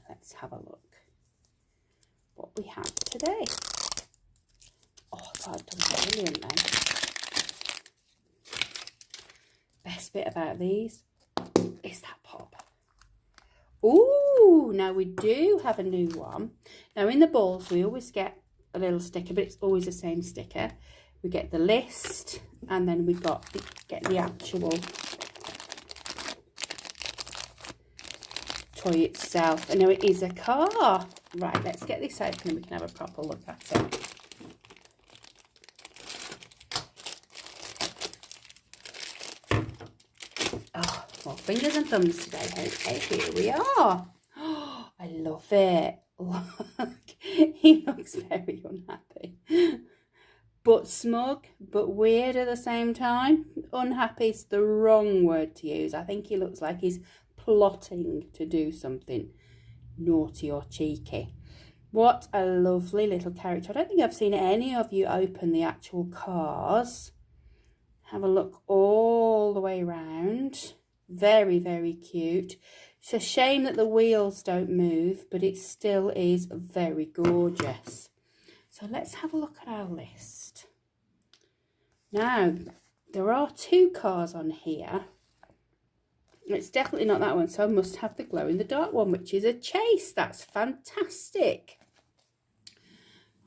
let's have a look what we have today. Oh God, I've done brilliant then. Best bit about these is that pop. Ooh, now we do have a new one. Now in the balls we always get a little sticker, but it's always the same sticker. We get the list, and then we get the actual toy itself. And now it is a car. Right, let's get this open and we can have a proper look at it. Oh, more fingers and thumbs today. Okay, here we are. Oh, I love it. Look, he looks very unhappy. But smug, but weird at the same time. Unhappy is the wrong word to use. I think he looks like he's plotting to do something naughty or cheeky. What a lovely little character. I don't think I've seen any of you open the actual cars. Have a look all the way around. Very, very cute. It's a shame that the wheels don't move, but it still is very gorgeous. So let's have a look at our list. Now, there are two cars on here. It's definitely not that one, so I must have the glow in the dark one, which is a chase. That's fantastic.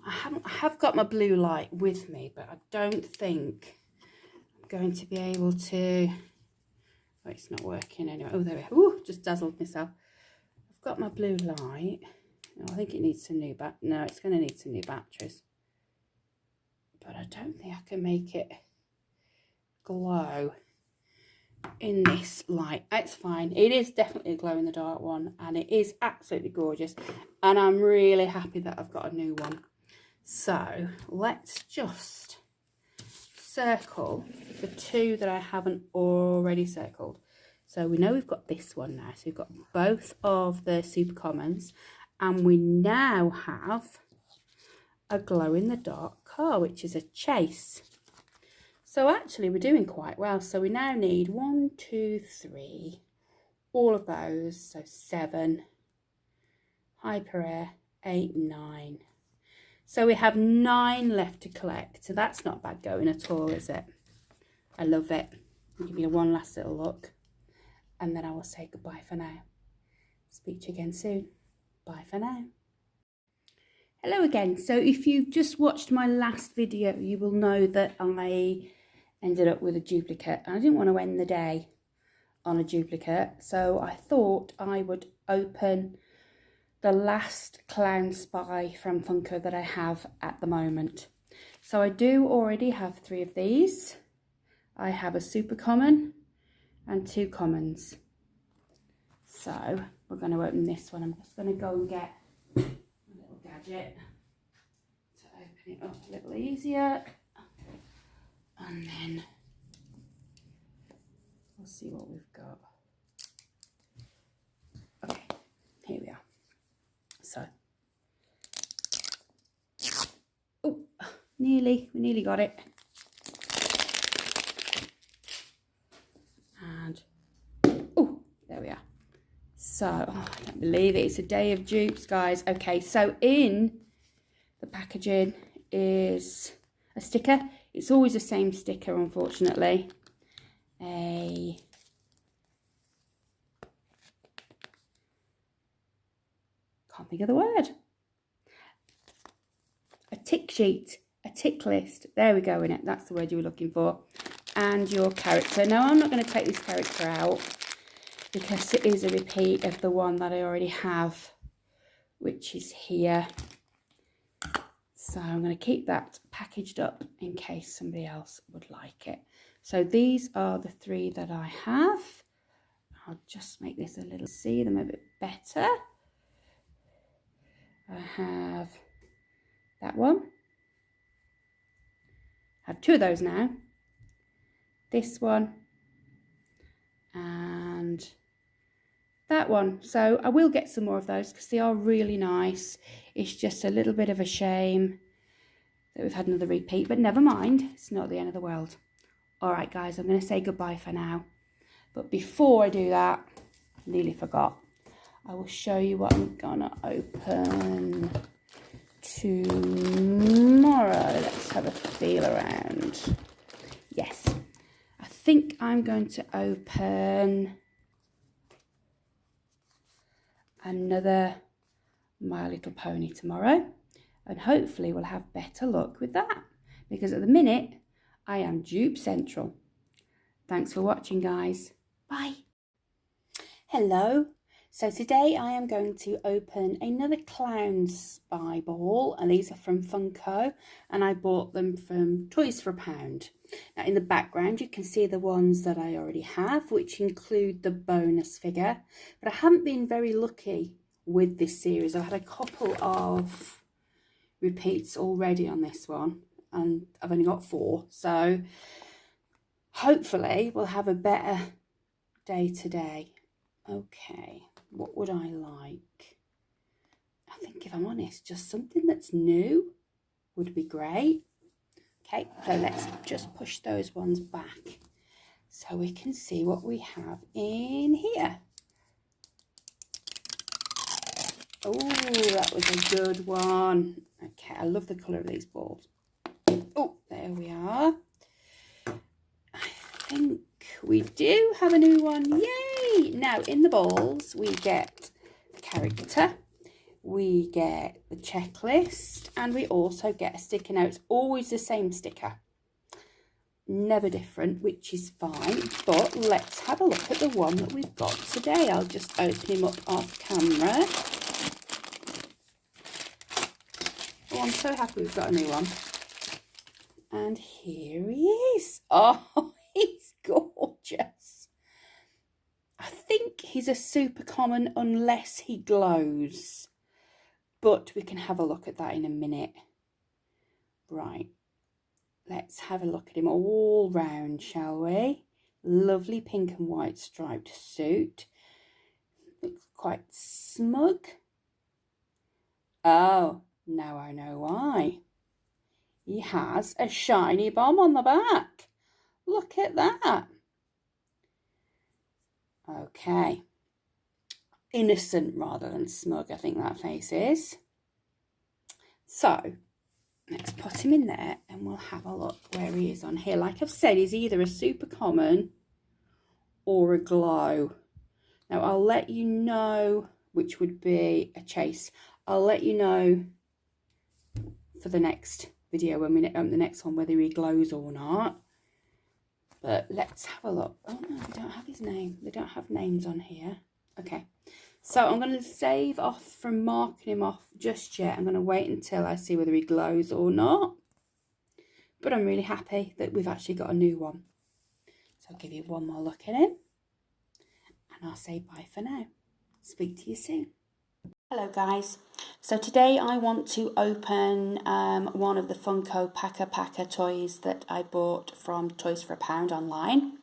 I have got my blue light with me, but I don't think I'm going to be able to. Oh, it's not working anyway. Oh, there we go. Ooh, just dazzled myself. I've got my blue light. Oh, I think it needs some new No, it's going to need some new batteries. But I don't think I can make it glow in this light. It's fine. It is definitely a glow in the dark one, and it is absolutely gorgeous, and I'm really happy that I've got a new one. So let's just circle the two that I haven't already circled. So we know we've got this one now, so we've got both of the super commons, and we now have a glow in the dark car, which is a chase. So actually we're doing quite well. So we now need 1, 2, 3, all of those, so 7. Hyper 8, 9. So we have 9 left to collect. So that's not bad going at all, is it? I love it. I'll give you one last little look. And then I will say goodbye for now. Speak to you again soon. Bye for now. Hello again. So if you've just watched my last video, you will know that I ended up with a duplicate. And I didn't want to end the day on a duplicate. So I thought I would open the last Clown Spy from Funko that I have at the moment. So I do already have 3 of these. I have a super common and 2 commons. So we're going to open this one. I'm just going to go and get a little gadget to open it up a little easier. And then we'll see what we've got. Okay, here we are. So, oh, we nearly got it. And, oh, there we are. So, oh, I can't believe it. It's a day of dupes, guys. Okay, so in the packaging is a sticker. It's always the same sticker, unfortunately. Can't think of the word. A tick sheet, a tick list. There we go in it. That's the word you were looking for. And your character. Now, I'm not going to take this character out because it is a repeat of the one that I already have, which is here. So I'm going to keep that packaged up in case somebody else would like it. So these are the 3 that I have. I'll just make this a little, see them a bit better. I have that one. I have 2 of those now. This one and that one. So I will get some more of those because they are really nice. It's just a little bit of a shame that we've had another repeat, but never mind. It's not the end of the world. All right, guys, I'm going to say goodbye for now. But before I do that, I nearly forgot. I will show you what I'm going to open tomorrow. Let's have a feel around. Yes, I think I'm going to open another My Little Pony tomorrow. And hopefully we'll have better luck with that. Because at the minute, I am dupe central. Thanks for watching, guys. Bye. Hello. So today I am going to open another Clown Spy ball, and these are from Funko, and I bought them from Toys for a Pound. Now in the background you can see the ones that I already have, which include the bonus figure, but I haven't been very lucky with this series. I've had a couple of repeats already on this one, and I've only got 4, so hopefully we'll have a better day today. Okay. What would I like? I think, if I'm honest, just something that's new would be great. Okay, so let's just push those ones back so we can see what we have in here. Oh, that was a good one. Okay, I love the colour of these balls. Oh, there we are. I think we do have a new one. Yay! Now, in the balls, we get the character, we get the checklist, and we also get a sticker. Now, it's always the same sticker, never different, which is fine. But let's have a look at the one that we've got today. I'll just open him up off camera. Oh, I'm so happy we've got a new one. And here he is. Oh, he's gorgeous. I think he's a super common unless he glows. But we can have a look at that in a minute. Right. Let's have a look at him all round, shall we? Lovely pink and white striped suit. Looks quite smug. Oh, now I know why. He has a shiny bomb on the back. Look at that. Okay. innocent rather than smug, I think that face is. So let's put him in there and we'll have a look where he is on here. Like I've said, he's either a super common or a glow. Now I'll let you know which would be a chase. I'll let you know for the next video when we open the next one whether he glows or not. But let's have a look. Oh no, they don't have his name. They don't have names on here. Okay. So I'm going to save off from marking him off just yet. I'm going to wait until I see whether he glows or not. But I'm really happy that we've actually got a new one. So I'll give you one more look at him. And I'll say bye for now. Speak to you soon. Hello guys. So today I want to open one of the Funko Packer toys that I bought from Toys for a Pound online.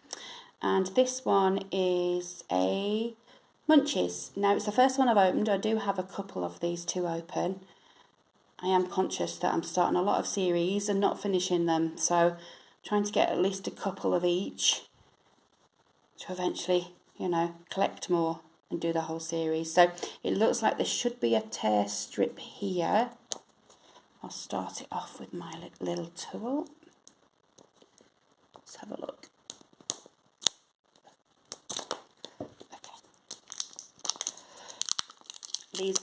And this one is a Munchies. Now it's the first one I've opened. I do have a couple of these to open. I am conscious that I'm starting a lot of series and not finishing them, so I'm trying to get at least a couple of each to eventually, you know, collect more and do the whole series. So it looks like there should be a tear strip here. I'll start it off with my little tool. Let's have a look. These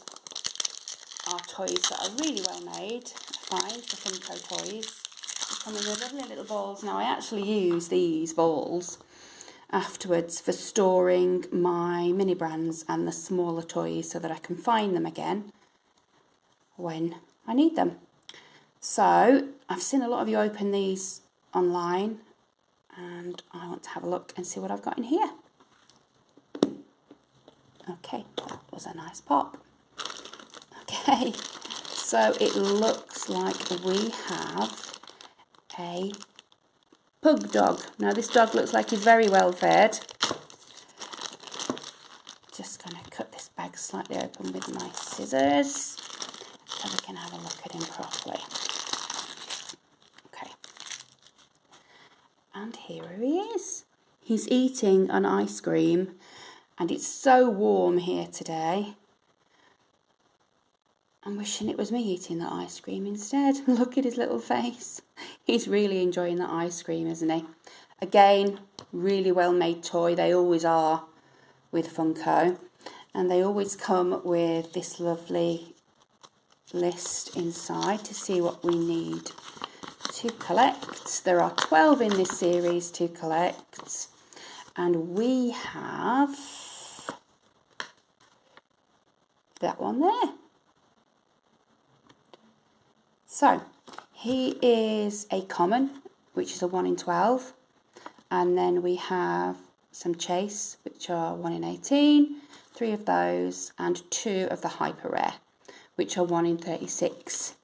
are toys that are really well made. I find the Funko toys. They come in the lovely little balls. Now I actually use these balls afterwards for storing my mini brands and the smaller toys so that I can find them again when I need them. So I've seen a lot of you open these online and I want to have a look and see what I've got in here. Okay, that was a nice pop. Okay, so it looks like we have a pug dog. Now this dog looks like he's very well fed. Just going to cut this bag slightly open with my scissors so we can have a look at him properly. Okay, and here he is. He's eating an ice cream and it's so warm here today. I'm wishing it was me eating the ice cream instead. Look at his little face. He's really enjoying the ice cream, isn't he? Again, really well made toy. They always are with Funko. And they always come with this lovely list inside to see what we need to collect. There are 12 in this series to collect. And we have that one there. So, he is a common, which is a 1 in 12. And then we have some chase, which are 1 in 18, 3 of those, and 2 of the hyper rare, which are 1 in 36.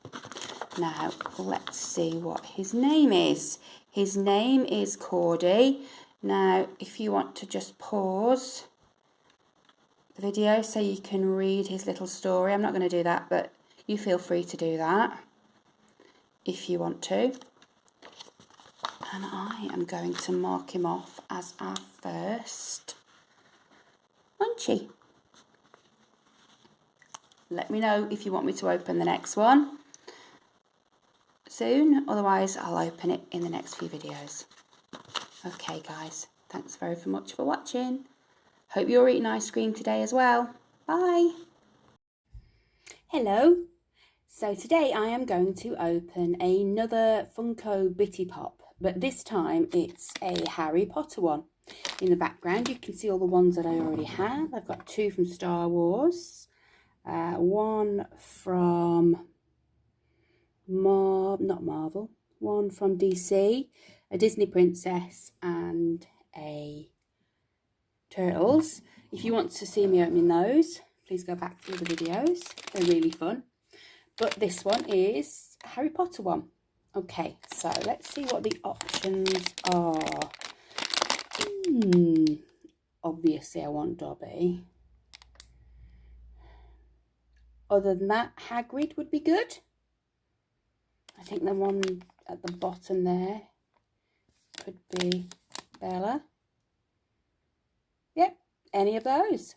Now, let's see what his name is. His name is Cordy. Now, if you want to just pause the video so you can read his little story. I'm not going to do that, but you feel free to do that if you want to. And I am going to mark him off as our first Munchie. Let me know if you want me to open the next one soon, otherwise I'll open it in the next few videos. Okay guys, thanks very much for watching. Hope you're eating ice cream today as well. Bye. Hello. So today I am going to open another Funko Bitty Pop, but this time it's a Harry Potter one. In the background you can see all the ones that I already have. I've got 2 from Star Wars, 1 from not Marvel, 1 from DC, a Disney princess and a Turtles. If you want to see me opening those, please go back through the videos. They're really fun. But this one is a Harry Potter one. Okay, so let's see what the options are. Obviously I want Dobby. Other than that, Hagrid would be good. I think the one at the bottom there could be Bella. Yep, any of those.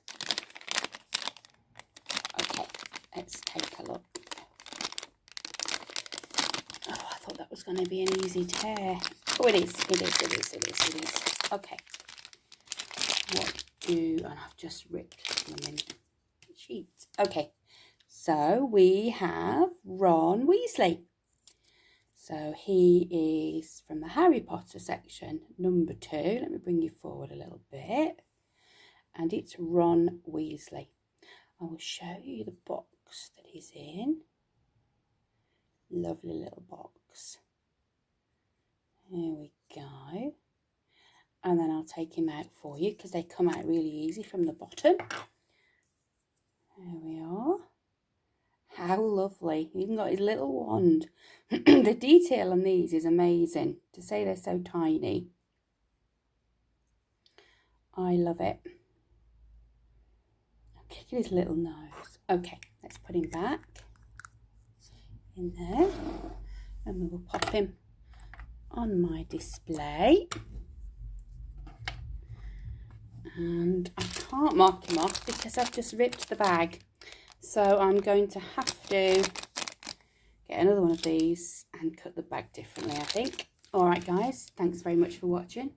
let's take a look. Oh, I thought that was going to be an easy tear. Oh, it is. Okay. And I've just ripped the sheet. Okay. So we have Ron Weasley. So he is from the Harry Potter section, number 2. Let me bring you forward a little bit. And it's Ron Weasley. I will show you the box that he's in. Lovely little box. There we go. And then I'll take him out for you because they come out really easy from the bottom. There we are. How lovely. He's even got his little wand. The detail on these is amazing. To say they're so tiny. I love it. Okay, look at his little nose. Okay, let's put him back in there. And we will pop him on my display. And I can't mark him off because I've just ripped the bag. So I'm going to have to get another one of these and cut the bag differently, I think. Alright guys, thanks very much for watching.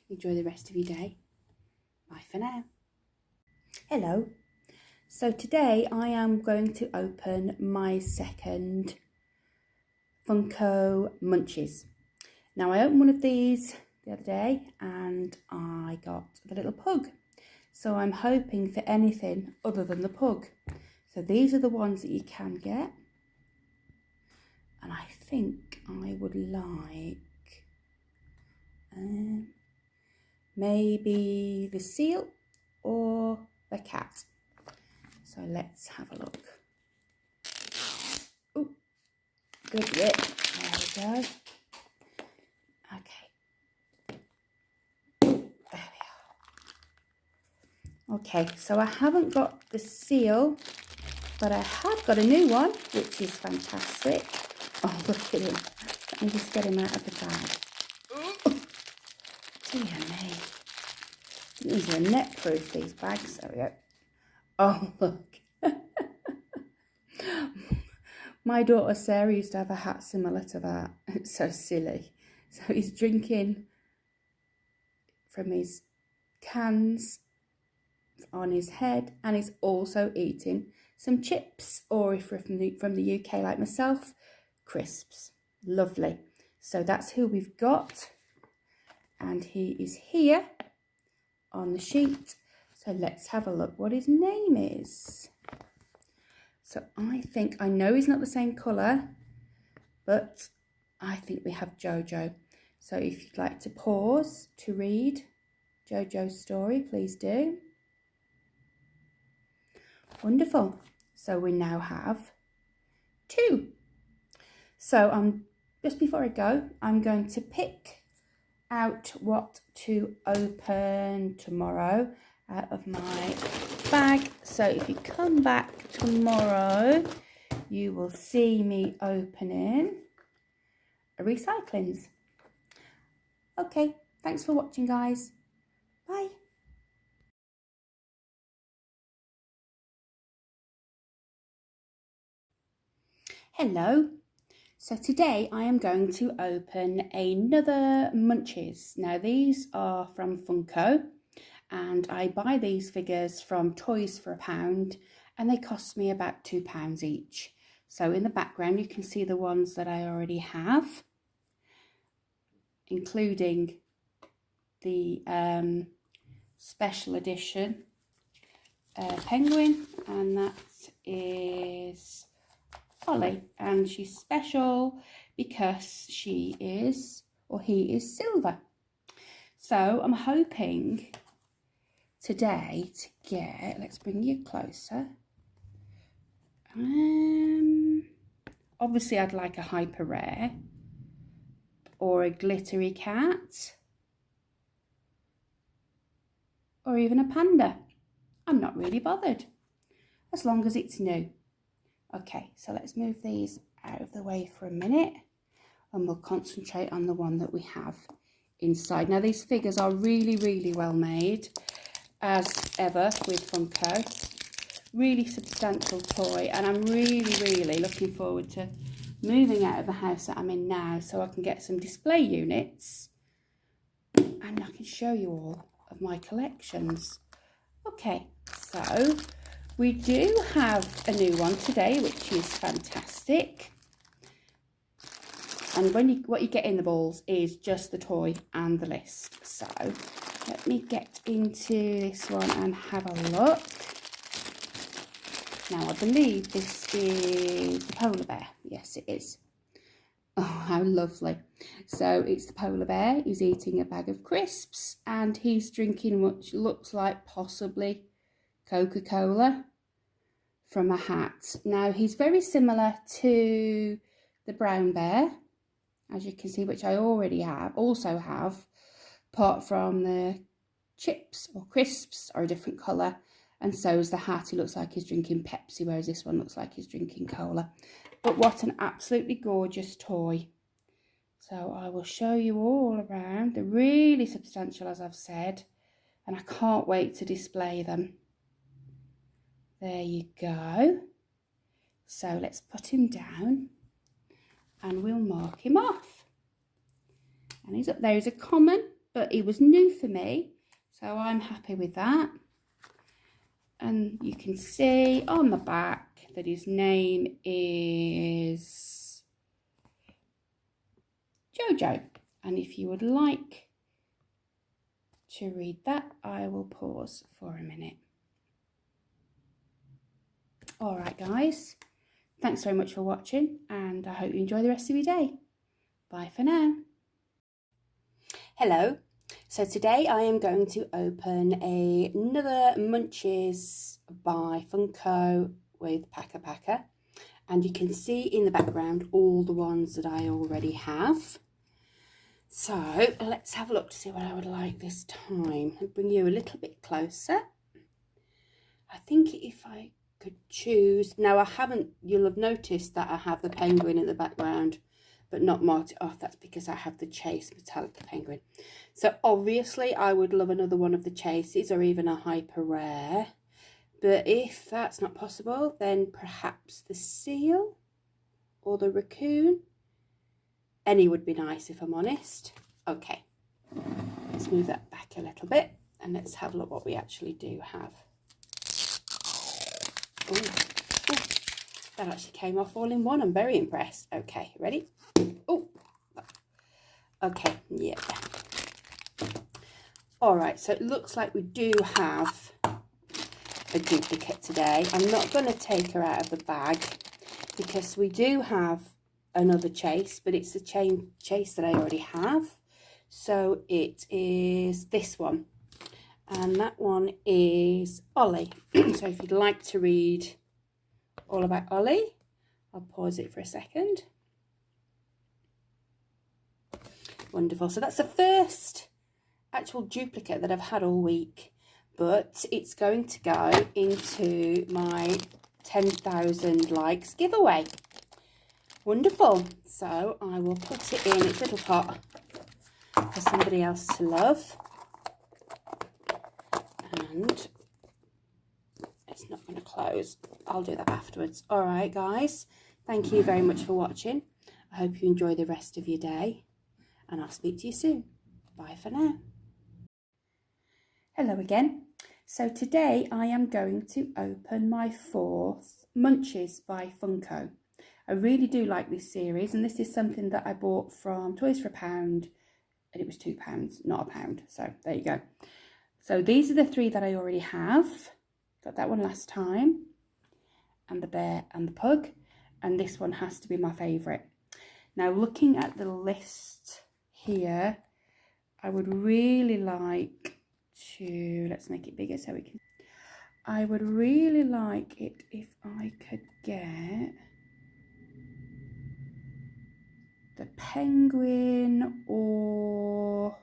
Enjoy the rest of your day. Bye for now. Hello. So today I am going to open my second Funko Munchies. Now I opened one of these the other day and I got the little pug. So I'm hoping for anything other than the pug. So these are the ones that you can get. And I think I would like maybe the seal or the cat. So let's have a look. Oh, good rip. There we go. Okay. There we are. Okay, so I haven't got the seal, but I have got a new one, which is fantastic. Oh, look at him. Let me just get him out of the bag. Oh, dear me. These are net-proof, these bags. There we go. Oh, look. My daughter Sarah used to have a hat similar to that. It's so silly. So he's drinking from his cans on his head, and he's also eating some chips, or if you're from the UK like myself, crisps. Lovely. So that's who we've got, and he is here on the sheet. So let's have a look what his name is. So I know he's not the same colour, but I think we have Jojo. So if you'd like to pause to read Jojo's story, please do. Wonderful. So we now have 2. So just before I go, I'm going to pick out what to open tomorrow out of my bag. So if you come back tomorrow, you will see me opening a recyclings. Okay, thanks for watching, guys. Bye. Hello. So today I am going to open another Munchies. Now these are from Funko, and I buy these figures from Toys for £1 and they cost me about £2 each. So in the background you can see the ones that I already have, including the special edition penguin, and that is Holly, and she's special because she is, or he is, silver. So I'm hoping today to get, let's bring you closer. Obviously I'd like a hyper rare or a glittery cat or even a panda. I'm not really bothered as long as it's new. Okay, so let's move these out of the way for a minute and we'll concentrate on the one that we have inside. Now these figures are really, really well made, as ever with Funko. really substantial toy, and I'm really looking forward to moving out of the house that I'm in now so I can get some display units and I can show you all of my collections. Okay, so we do have a new one today, which is fantastic. And what you get in the balls is just the toy and the list. So let me get into this one and have a look. Now I believe this is the polar bear. Yes, it is. Oh, how lovely. So it's the polar bear. He's eating a bag of crisps and he's drinking what looks like possibly Coca-Cola from a hat. Now he's very similar to the brown bear, as you can see, which I also have, apart from the chips or crisps are a different colour, and so is the hat. He looks like he's drinking Pepsi, whereas this one looks like he's drinking cola. But what an absolutely gorgeous toy. So I will show you all around. They're really substantial, as I've said, and I can't wait to display them. There you go. So let's put him down and we'll mark him off. And he's up there. He's a common, but he was new for me, so I'm happy with that. And you can see on the back that his name is Jojo. And if you would like to read that, I will pause for a minute. All right, guys. Thanks very much for watching, and I hope you enjoy the rest of your day. Bye for now. Hello. So today I am going to open another Munchies by Funko with Paka Paka. And you can see in the background all the ones that I already have. So let's have a look to see what I would like this time. I'll bring you a little bit closer. I think if I could choose, now I haven't, you'll have noticed that I have the penguin in the background but not marked it off. That's because I have the Chase metallic penguin. So obviously I would love another one of the Chases or even a hyper rare, but if that's not possible, then perhaps the seal or the raccoon. Any would be nice, if I'm honest. Okay, let's move that back a little bit and let's have a look what we actually do have. Ooh, ooh, that actually came off all in one. I'm very impressed. Okay, ready? Oh, okay, yeah. All right, so it looks like we do have a duplicate today. I'm not going to take her out of the bag because we do have another Chase, but it's the Chase that I already have. So it is this one, and that one is Ollie. So if you'd like to read all about Ollie, I'll pause it for a second. Wonderful. So that's the first actual duplicate that I've had all week, but it's going to go into my 10,000 likes giveaway. Wonderful. So I will put it in its little pot for somebody else to love. And it's not going to close. I'll do that afterwards. All right, guys. Thank you very much for watching. I hope you enjoy the rest of your day, and I'll speak to you soon. Bye for now. Hello again. So today I am going to open my 4th Munchies by Funko. I really do like this series, and this is something that I bought from Toys for a Pound, and it was £2, not £1. So there you go. So these are the 3 that I already have. Got that one last time, and the bear and the pug, and this one has to be my favourite. Now looking at the list here, I would really like to, let's make it bigger so we can, I would really like it if I could get the penguin, or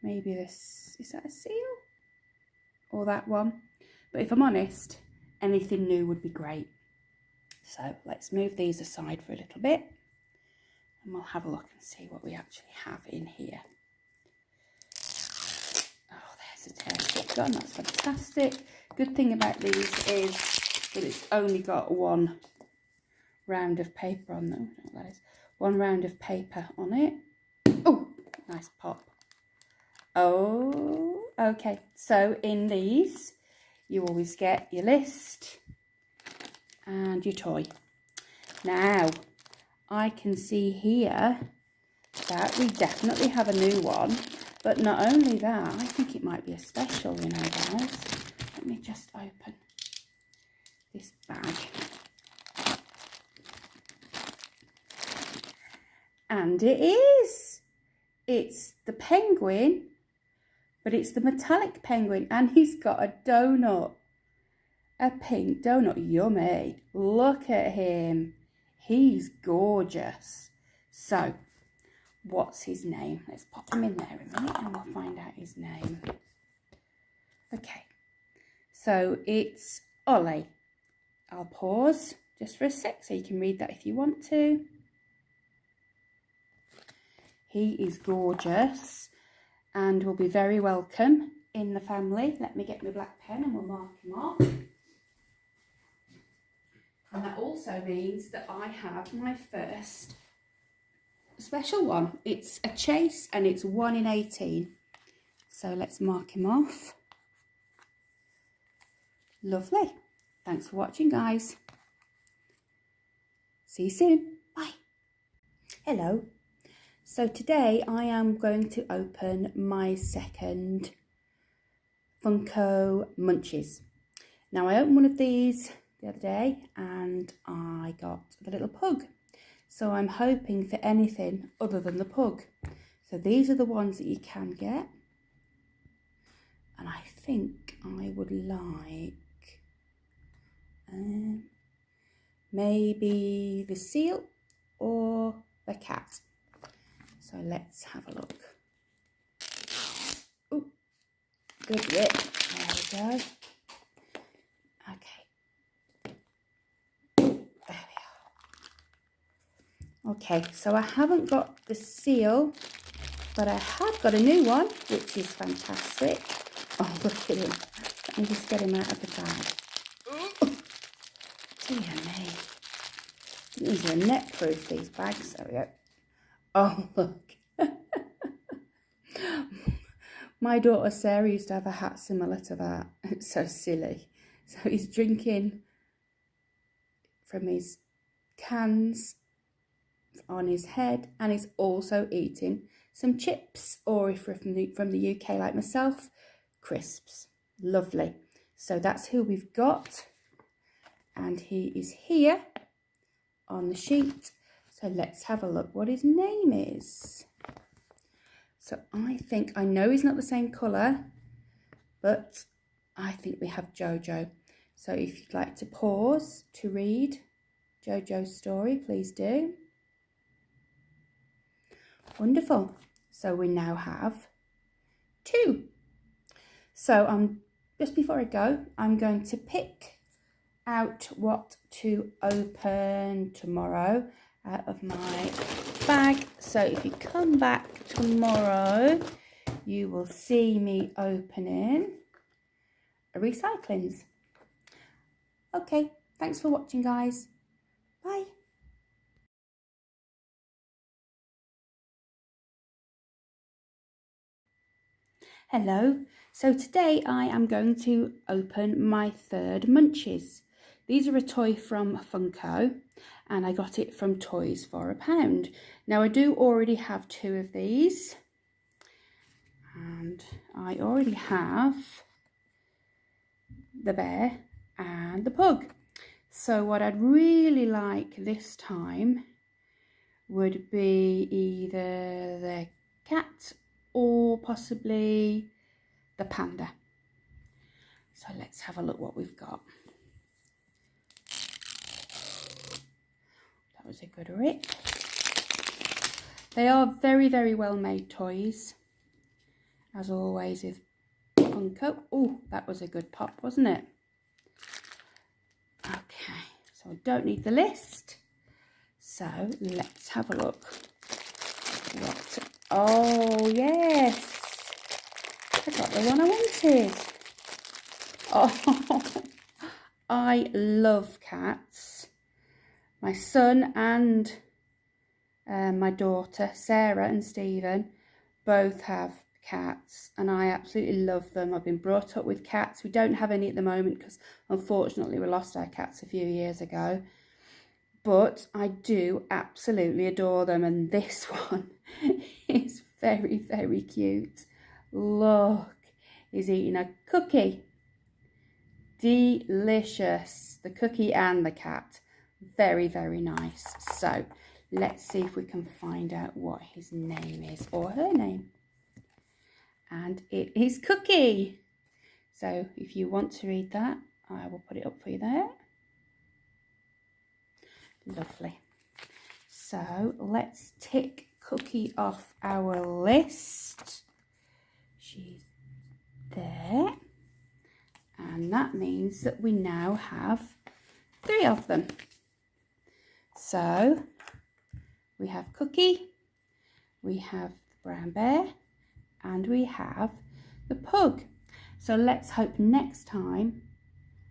maybe this, is that a seal? Or that one. But if I'm honest, anything new would be great. So let's move these aside for a little bit and we'll have a look and see what we actually have in here. Oh, there's a tear gun, that's fantastic. Good thing about these is that it's only got one round of paper on them. I don't know what that is. One round of paper on it. Oh, nice pop. Oh, okay. So in these, you always get your list and your toy. Now, I can see here that we definitely have a new one. But not only that, I think it might be a special, you know, guys. Let me just open this bag. And it is. It's the penguin, but it's the metallic penguin. And he's got a donut. A pink donut. Yummy. Look at him. He's gorgeous. So, what's his name? Let's pop him in there a minute and we'll find out his name. Okay. So, it's Ollie. I'll pause just for a sec so you can read that if you want to. He is gorgeous and will be very welcome in the family. Let me get my black pen and we'll mark him off. And that also means that I have my first special one. It's a chase and it's 1 in 18. So let's mark him off. Lovely. Thanks for watching, guys. See you soon. Bye. Hello. So today I am going to open my second Funko Munchies. Now I opened one of these the other day and I got the little pug. So I'm hoping for anything other than the pug. So these are the ones that you can get. And I think I would like maybe the seal or the cat. So let's have a look. Oh, good rip. There we go. Okay. There we are. Okay, so I haven't got the seal, but I have got a new one, which is fantastic. Oh, look at him. Let me just get him out of the bag. Oh, dear me. These are net proof, these bags. There we go. Oh, look. My daughter Sarah used to have a hat similar to that. It's so silly. So he's drinking from his cans on his head, and he's also eating some chips, or if you're from the UK like myself, crisps. Lovely. So that's who we've got, and he is here on the sheet. So let's have a look what his name is. So I know he's not the same colour, but I think we have Jojo. So if you'd like to pause to read Jojo's story, please do. Wonderful. So we now have 2. So just before I go, I'm going to pick out what to open tomorrow out of my bag. So if you come back tomorrow, you will see me opening a recyclings. Okay, thanks for watching, guys. Bye. Hello. So today I am going to open my third Munchies. These are a toy from Funko, and I got it from Toys for £1. Now I do already have 2 of these, and I already have the bear and the pug. So what I'd really like this time would be either the cat or possibly the panda. So let's have a look what we've got. That was a good rip. They are very, very well made toys, as always with Funko. Oh, that was a good pop, wasn't it? Okay, so I don't need the list. So let's have a look. What? Oh yes, I got the one I wanted. Oh, I love cats. My son and my daughter, Sarah and Stephen, both have cats, and I absolutely love them. I've been brought up with cats. We don't have any at the moment because unfortunately we lost our cats a few years ago. But I do absolutely adore them, and this one is very, very cute. Look, he's eating a cookie. Delicious. The cookie and the cat. Very, very nice. So let's see if we can find out what his name is, or her name. And it is Cookie. So if you want to read that, I will put it up for you there. Lovely. So let's tick Cookie off our list. She's there. And that means that we now have 3 of them. So we have Cookie, we have the brown bear, and we have the pug. So let's hope next time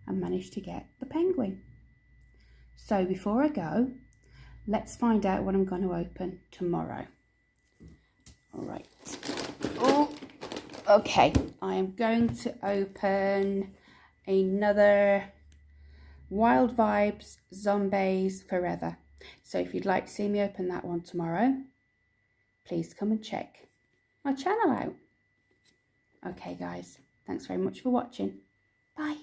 I manage to get the penguin. So before I go, let's find out what I'm going to open tomorrow. All right. Oh, okay. I am going to open another Wild Vibes Zombies Forever. So if you'd like to see me open that one tomorrow, please come and check my channel out. Okay guys, thanks very much for watching. Bye.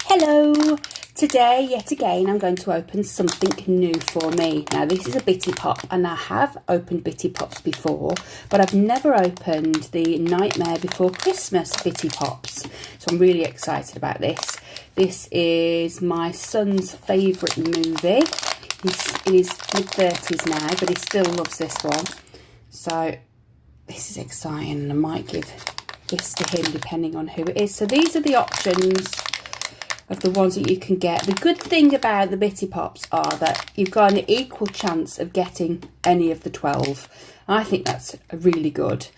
Hello. Today, yet again, I'm going to open something new for me. Now, this is a Bitty Pop, and I have opened Bitty Pops before, but I've never opened the Nightmare Before Christmas Bitty Pops. So I'm really excited about this. This is my son's favourite movie. He's in his mid-30s now, but he still loves this one. So this is exciting, and I might give this to him depending on who it is. So these are the options of the ones that you can get. The good thing about the Bitty Pops are that you've got an equal chance of getting any of the 12. I think that's really good.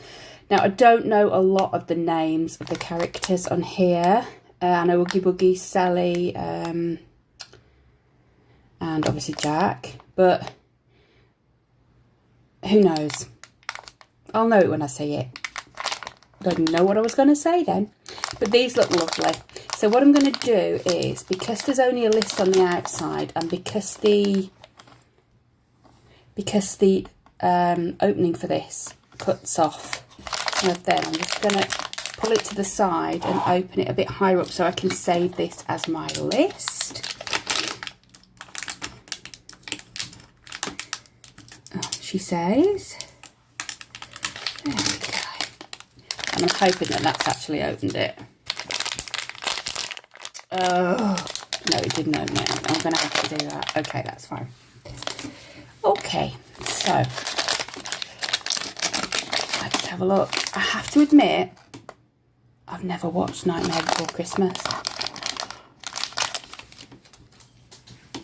Now, I don't know a lot of the names of the characters on here. I know Oogie Boogie, Sally, and obviously Jack, but who knows? I'll know it when I see it. I don't even know what I was going to say then. But these look lovely. So what I'm going to do is, because there's only a list on the outside, and because the opening for this cuts off, then I'm just going to pull it to the side and open it a bit higher up so I can save this as my list. Oh, she says. There we go. And I'm hoping that that's actually opened it. Oh, no, it didn't open it. I'm going to have to do that. Okay, that's fine. Okay, so let's have a look. I have to admit, I've never watched Nightmare Before Christmas.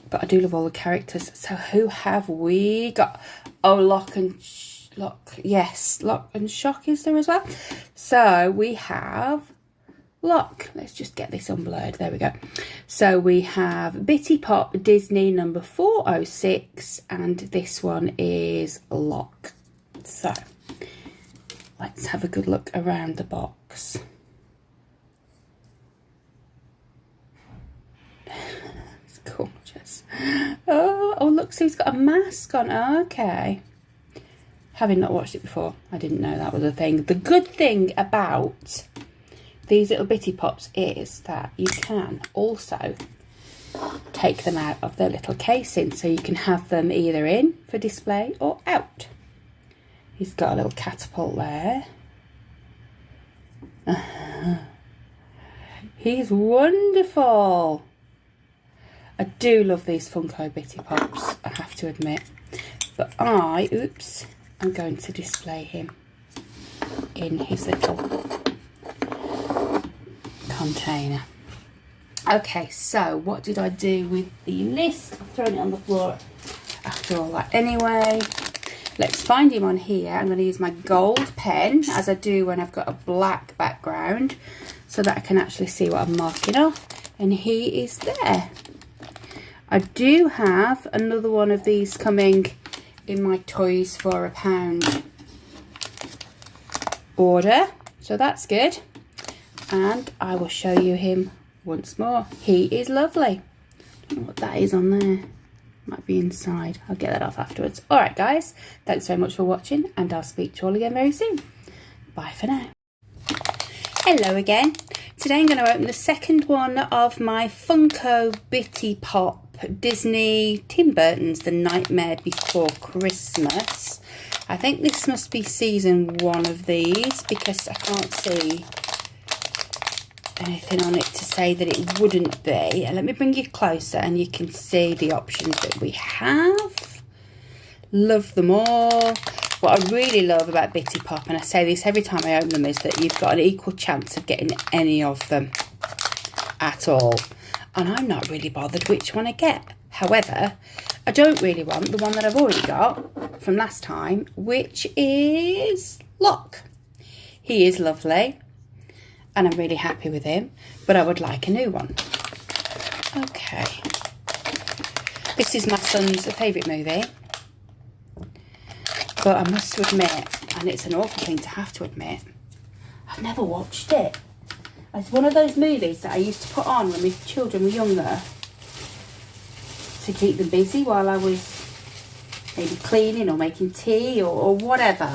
But I do love all the characters. So who have we got? Oh, Lock and Shock is there as well. So we have Lock. Let's just get this unblurred. There we go. So we have Bitty Pop Disney number 406, and this one is Lock. So let's have a good look around the box. It's gorgeous. Oh, look, so he's got a mask on. Okay. Having not watched it before, I didn't know that was a thing. The good thing about these little Bitty Pops is that you can also take them out of their little casing, so you can have them either in for display or out. He's got a little catapult there. He's wonderful. I do love these Funko Bitty Pops, I have to admit. But I'm going to display him in his little container. Okay, so what did I do with the list? I've thrown it on the floor after all that anyway. Let's find him on here. I'm going to use my gold pen, as I do when I've got a black background. so that I can actually see what I'm marking off. And he is there. I do have another one of these coming in my toys for £1 order, so that's good. And I will show you him once more. He is lovely. I don't know what that is on there. Might be inside. I'll get that off afterwards. Alright guys, thanks very much for watching, and I'll speak to you all again very soon. Bye for now. Hello again. Today I'm going to open the second one of my Funko Bitty Pop Disney Tim Burton's The Nightmare Before Christmas. I think this must be season 1 of these, because I can't see anything on it to say that it wouldn't be. Let me bring you closer and you can see the options that we have. Love them all. What I really love about Bitty Pop, and I say this every time I open them, is that you've got an equal chance of getting any of them at all. And I'm not really bothered which one I get. However, I don't really want the one that I've already got from last time, which is Locke. He is lovely, and I'm really happy with him, but I would like a new one. Okay. This is my son's favourite movie. But I must admit, and it's an awful thing to have to admit, I've never watched it. It's one of those movies that I used to put on when my children were younger to keep them busy while I was maybe cleaning or making tea or whatever.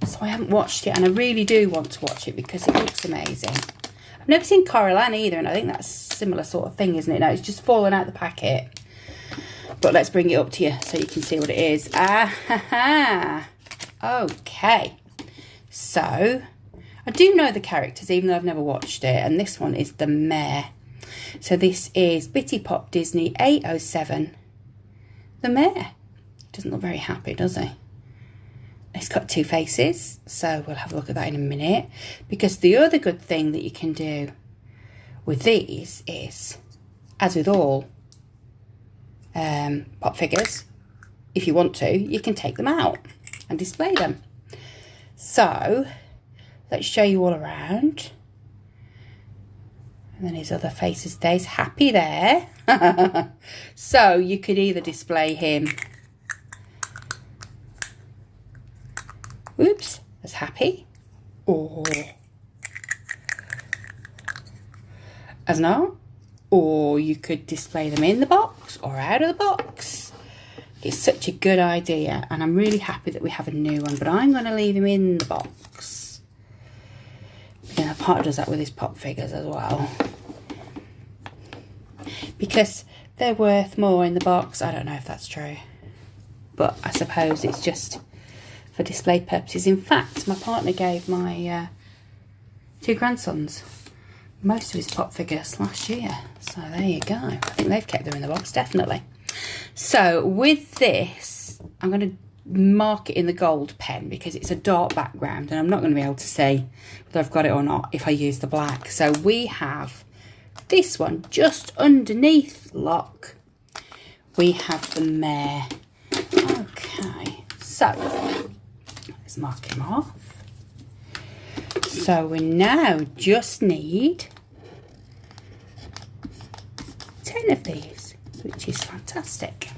So I haven't watched it, and I really do want to watch it because it looks amazing. I've never seen Coraline either, and I think that's a similar sort of thing, isn't it? No, it's just fallen out the packet. But let's bring it up to you so you can see what it is. Okay. So, I do know the characters, even though I've never watched it. And this one is the Mayor. So this is Bitty Pop Disney 807. The Mayor. Doesn't look very happy, does he? It's got 2 faces. So we'll have a look at that in a minute. Because the other good thing that you can do with these is, as with all pop figures, if you want to, you can take them out and display them. So let's show you all around. And then his other faces there. He's happy there. So you could either display him, oops, as happy, or as not. Or you could display them in the box or out of the box. It's such a good idea, and I'm really happy that we have a new one, but I'm going to leave him in the box. Yeah, part does that with his pop figures as well, because they're worth more in the box. I don't know if that's true, but I suppose it's just for display purposes. In fact, my partner gave my 2 grandsons most of his pop figures last year, so there you go. I think they've kept them in the box, definitely. So with this, I'm going to mark it in the gold pen because it's a dark background and I'm not going to be able to see whether I've got it or not if I use the black. So we have this one just underneath Locke. We have the Mayor. Okay, so let's mark him off. So we now just need 10 of these, which is fantastic.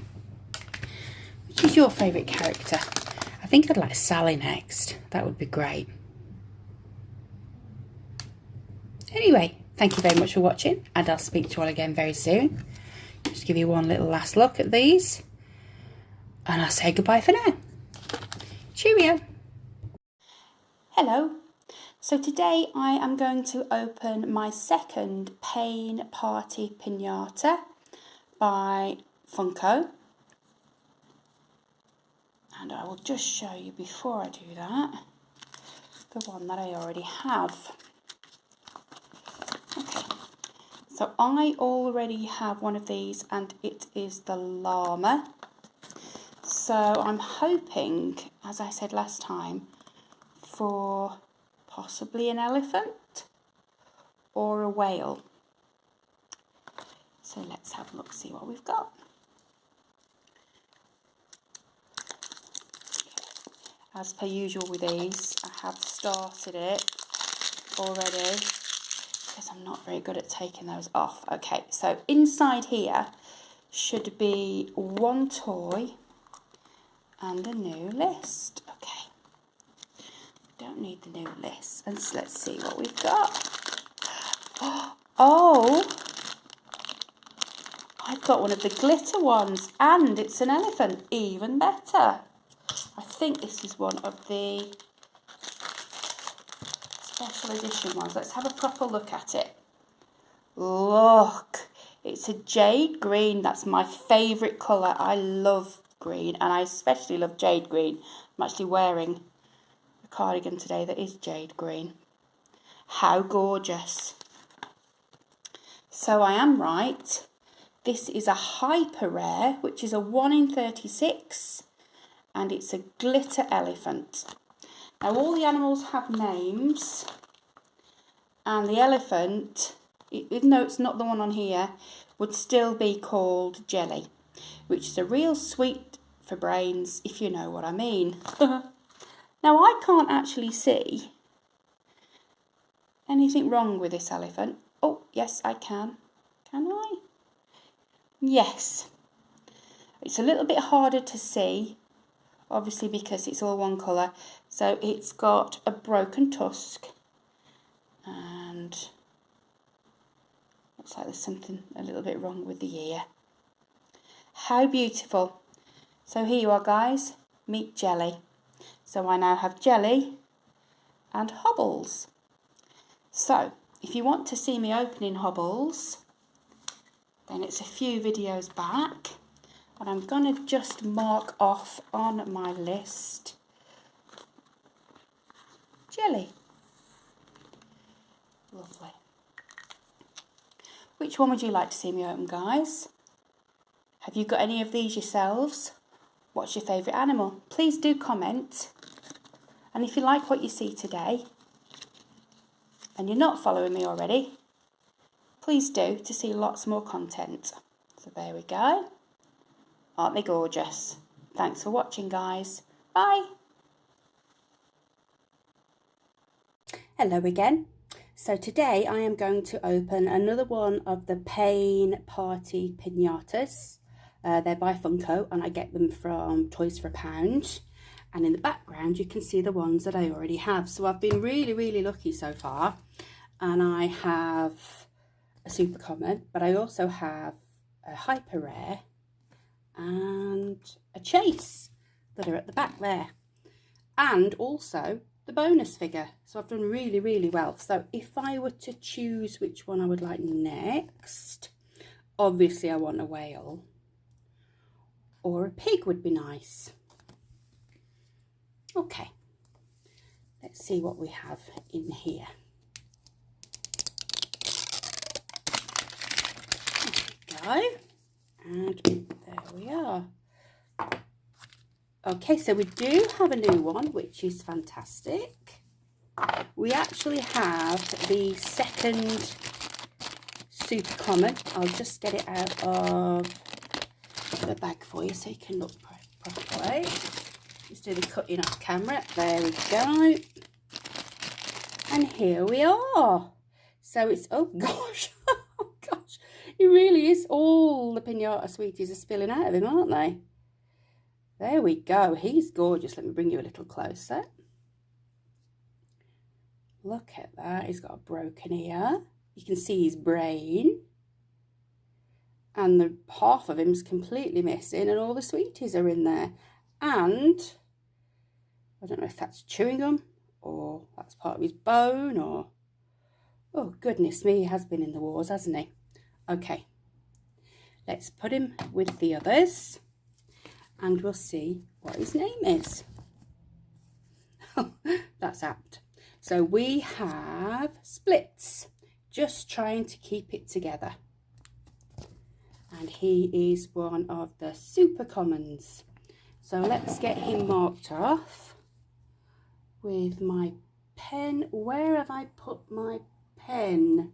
Which is your favourite character? I think I'd like Sally next. That would be great. Anyway, thank you very much for watching, and I'll speak to you all again very soon. Just give you one little last look at these, and I'll say goodbye for now. Cheerio. Hello. So today I am going to open my second Pain Party Pinata by Funko. And I will just show you before I do that the one that I already have. Okay, so I already have one of these, and it is the llama. So I'm hoping, as I said last time, for possibly an elephant or a whale. So let's have a look, see what we've got. As per usual with these, I have started it already because I'm not very good at taking those off. Okay, so inside here should be one toy and a new list. Okay, don't need the new list. And let's see what we've got. Oh, I've got one of the glitter ones, and it's an elephant. Even better. I think this is one of the special edition ones. Let's have a proper look at it. Look, it's a jade green. That's my favourite colour. I love green, and I especially love jade green. I'm actually wearing a cardigan today that is jade green. How gorgeous. So I am right. This is a hyper rare, which is a 1 in 36, and it's a glitter elephant. Now all the animals have names, and the elephant, even though it's not the one on here, would still be called Jelly, which is a real sweet for brains, if you know what I mean. Now I can't actually see anything wrong with this elephant. Oh, yes I can. Can I? Yes. It's a little bit harder to see, obviously because it's all one colour. So it's got a broken tusk, and looks like there's something a little bit wrong with the ear. How beautiful. So here you are, guys. Meet Jelly. So I now have Jelly and Hobbles. So if you want to see me opening Hobbles, then it's a few videos back, and I'm going to just mark off on my list Jelly. Lovely. Which one would you like to see me open, guys? Have you got any of these yourselves? What's your favourite animal? Please do comment. And if you like what you see today, and you're not following me already, please do to see lots more content. So there we go. Aren't they gorgeous? Thanks for watching, guys. Bye. Hello again. So today I am going to open another one of the Pain Party Pinatas. They're by Funko, and I get them from Toys for a Pound. And in the background you can see the ones that I already have. So I've been really lucky so far, and I have a super common, but I also have a hyper rare and a chase that are at the back there, and also the bonus figure. So I've done really well. So if I were to choose which one I would like next, obviously I want a whale, or a pig would be nice. Okay, let's see what we have in here. There we go, and there we are. Okay, so we do have a new one, which is fantastic. We actually have the second super common. I'll just get it out of the bag for you so you can look properly. Just do the cutting off camera. There we go. And here we are. So it's, oh gosh, oh gosh, it really is. All the pinata sweeties are spilling out of him, aren't they? There we go. He's gorgeous. Let me bring you a little closer. Look at that. He's got a broken ear. You can see his brain. And the half of him's completely missing, and all the sweeties are in there. And I don't know if that's chewing gum or that's part of his bone, or... oh, goodness me, he has been in the wars, hasn't he? Okay. Let's put him with the others, and we'll see what his name is. That's apt. So we have Splits, just trying to keep it together. And he is one of the super commons. So let's get him marked off with my pen. Where have I put my pen?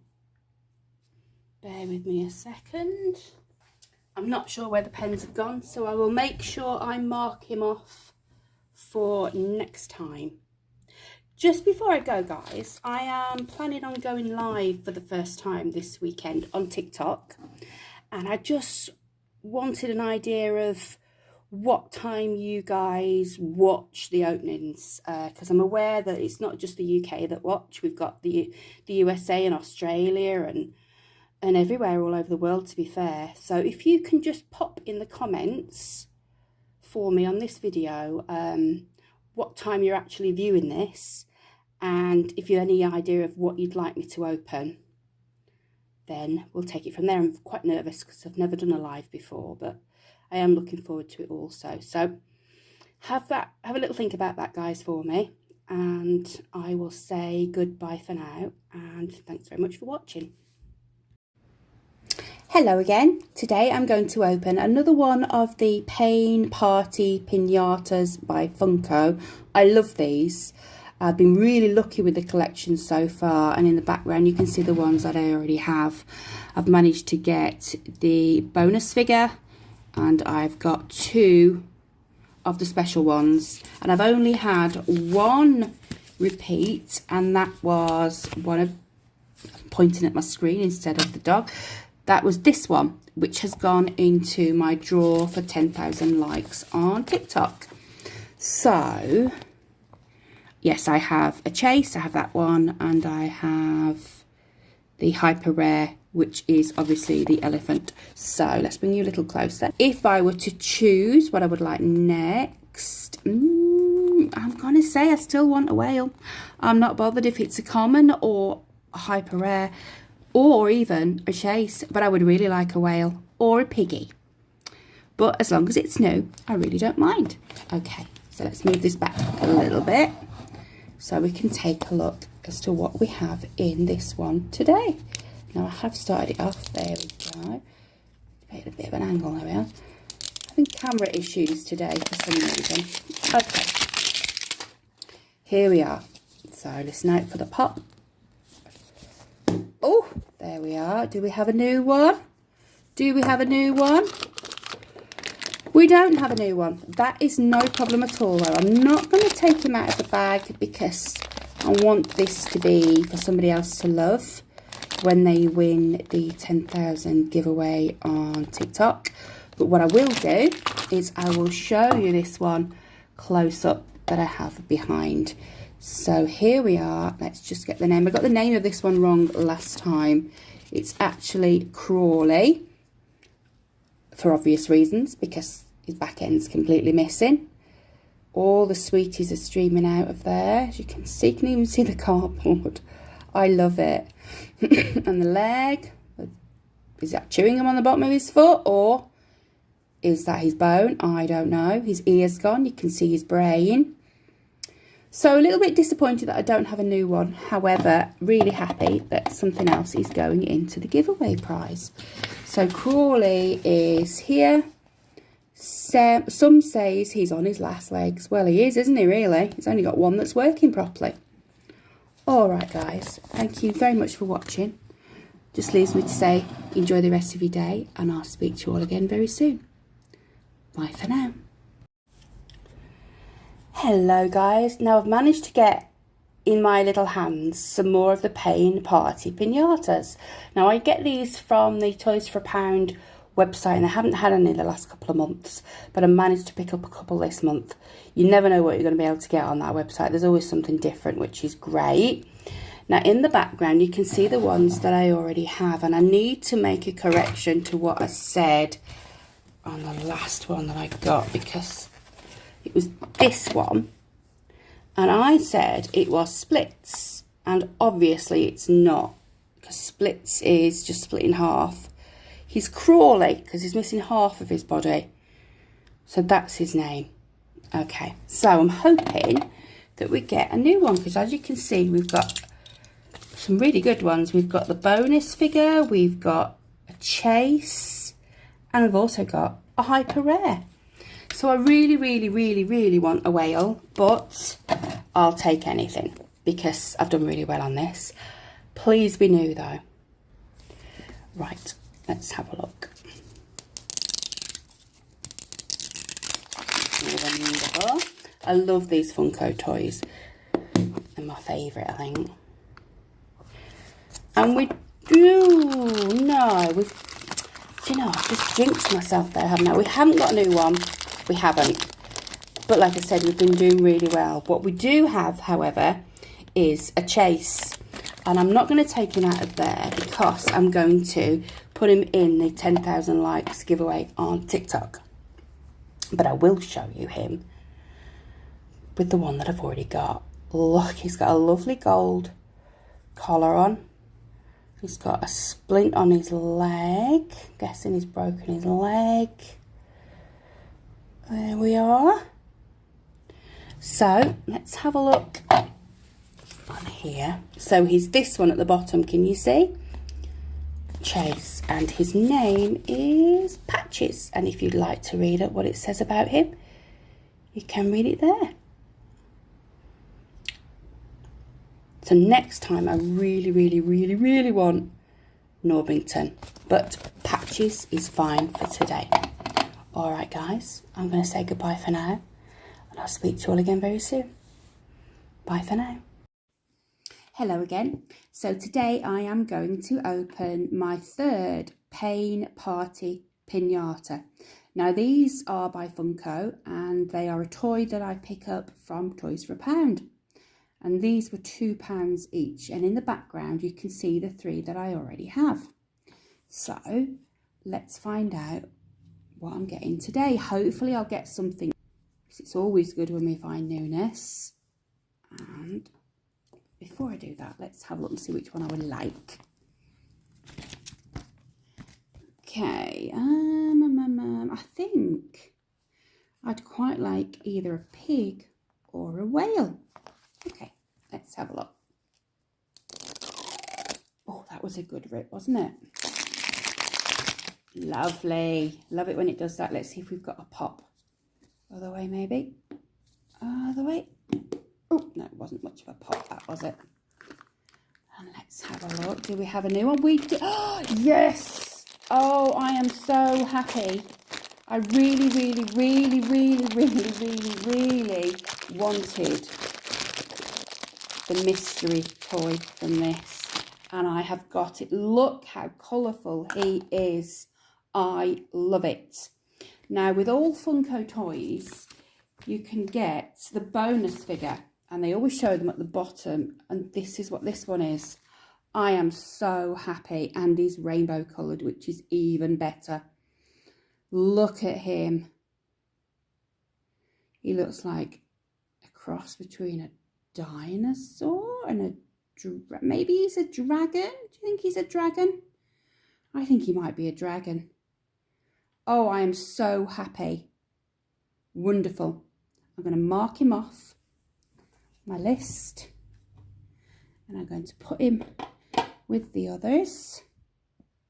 Bear with me a second. I'm not sure where the pens have gone, so I will make sure I mark him off for next time. Just before I go, guys, I am planning on going live for the first time this weekend on TikTok. And I just wanted an idea of what time you guys watch the openings, because I'm aware that it's not just the UK that watch. We've got the USA and Australia and everywhere all over the world, to be fair. So if you can just pop in the comments for me on this video what time you're actually viewing this, and if you have any idea of what you'd like me to open, then we'll take it from there. I'm quite nervous because I've never done a live before, but I am looking forward to it also. So have a little think about that, guys, for me, and I will say goodbye for now, and thanks very much for watching. Hello again. Today I'm going to open another one of the Pain Party Pinatas by Funko. I love these. I've been really lucky with the collection so far, and in the background you can see the ones that I already have. I've managed to get the bonus figure, and I've got 2 of the special ones, and I've only had 1 repeat, and that was one of, pointing at my screen instead of the dog, that was this one, which has gone into my drawer for 10,000 likes on TikTok. So yes, I have a chase, I have that one, and I have the hyper rare, which is obviously the elephant. So let's bring you a little closer. If I were to choose what I would like next, I'm gonna say I still want a whale. I'm not bothered if it's a common or a hyper rare or even a chase, but I would really like a whale or a piggy. But as long as it's new, I really don't mind. Okay, so let's move this back a little bit so we can take a look as to what we have in this one today. Now I have started it off, there we go. Made a bit of an angle, there we are. Having camera issues today for some reason. Okay, here we are. So listen out for the pop. Oh, there we are. Do we have a new one? Do we have a new one? We don't have a new one. That is no problem at all, though. I'm not going to take him out of the bag because I want this to be for somebody else to love when they win the 10,000 giveaway on TikTok. But what I will do is I will show you this one close up that I have behind. So here we are. Let's just get the name. I got the name of this one wrong last time. It's actually Crawley, for obvious reasons, because his back end's completely missing. All the sweeties are streaming out of there. As you can see, you can even see the cardboard. I love it. And the leg, is that chewing gum on the bottom of his foot, or is that his bone? I don't know. His ear's gone. You can see his brain. So a little bit disappointed that I don't have a new one. However, really happy that something else is going into the giveaway prize. So Crawley is here. Some says he's on his last legs. Well, he is, isn't he, really? He's only got one that's working properly. All right, guys. Thank you very much for watching. Just leaves me to say enjoy the rest of your day, and I'll speak to you all again very soon. Bye for now. Hello guys, now I've managed to get in my little hands some more of the Pain Party Pinatas. Now I get these from the Toys for a Pound website, and I haven't had any the last couple of months, but I managed to pick up a couple this month. You never know what you're going to be able to get on that website. There's always something different, which is great. Now in the background you can see the ones that I already have, and I need to make a correction to what I said on the last one that I got, because it was this one, and I said it was splits, and obviously it's not, because splits is just split in half. He's Crawley because he's missing half of his body, so that's his name. Okay, so I'm hoping that we get a new one, because as you can see we've got some really good ones. We've got the bonus figure, we've got a chase, and we've also got a hyper rare. So I really want a whale, but I'll take anything because I've done really well on this. Please be new though. Right, let's have a look. Wonderful. I love these Funko toys. Let my favourite, I think. And we do, no, we've, do you know, I've just jinxed myself there, haven't I? We haven't got a new one. We haven't. But like I said, we've been doing really well. What we do have, however, is a chase. And I'm not going to take him out of there because I'm going to put him in the 10,000 likes giveaway on TikTok. But I will show you him with the one that I've already got. Look, he's got a lovely gold collar on. He's got a splint on his leg. Guessing he's broken his leg. There we are. So, let's have a look on here. So, he's this one at the bottom, can you see? Chase, and his name is Patches. And if you'd like to read what it says about him, you can read it there. So next time I really, really, really, really want Norbyngton, but Patches is fine for today. All right, guys, I'm going to say goodbye for now, and I'll speak to you all again very soon. Bye for now. Hello again. So today I am going to open my third Pain Party Pinata. Now these are by Funko, and they are a toy that I pick up from Toys for a Pound. And these were £2 each. And in the background, you can see the 3 that I already have. So let's find out what I'm getting today. Hopefully I'll get something. It's always good when we find newness. And before I do that, let's have a look and see which one I would like. Okay. I think I'd quite like either a pig or a whale. Okay, let's have a look. Oh, that was a good rip, wasn't it? Lovely. Love it when it does that. Let's see if we've got a pop. Other way, maybe. Other way. Oh, no, it wasn't much of a pop, that was it. And let's have a look. Do we have a new one? We do. Oh, yes. Oh, I am so happy. I really, really, really, really, really, really, really wanted the mystery toy from this, and I have got it. Look how colourful he is. I love it. Now with all Funko toys, you can get the bonus figure, and they always show them at the bottom, and this is what this one is. I am so happy, and he's rainbow coloured, which is even better. Look at him. He looks like a cross between a dinosaur and maybe he's a dragon. Do you think he's a dragon? I think he might be a dragon. Oh, I am so happy. Wonderful. I'm going to mark him off my list, and I'm going to put him with the others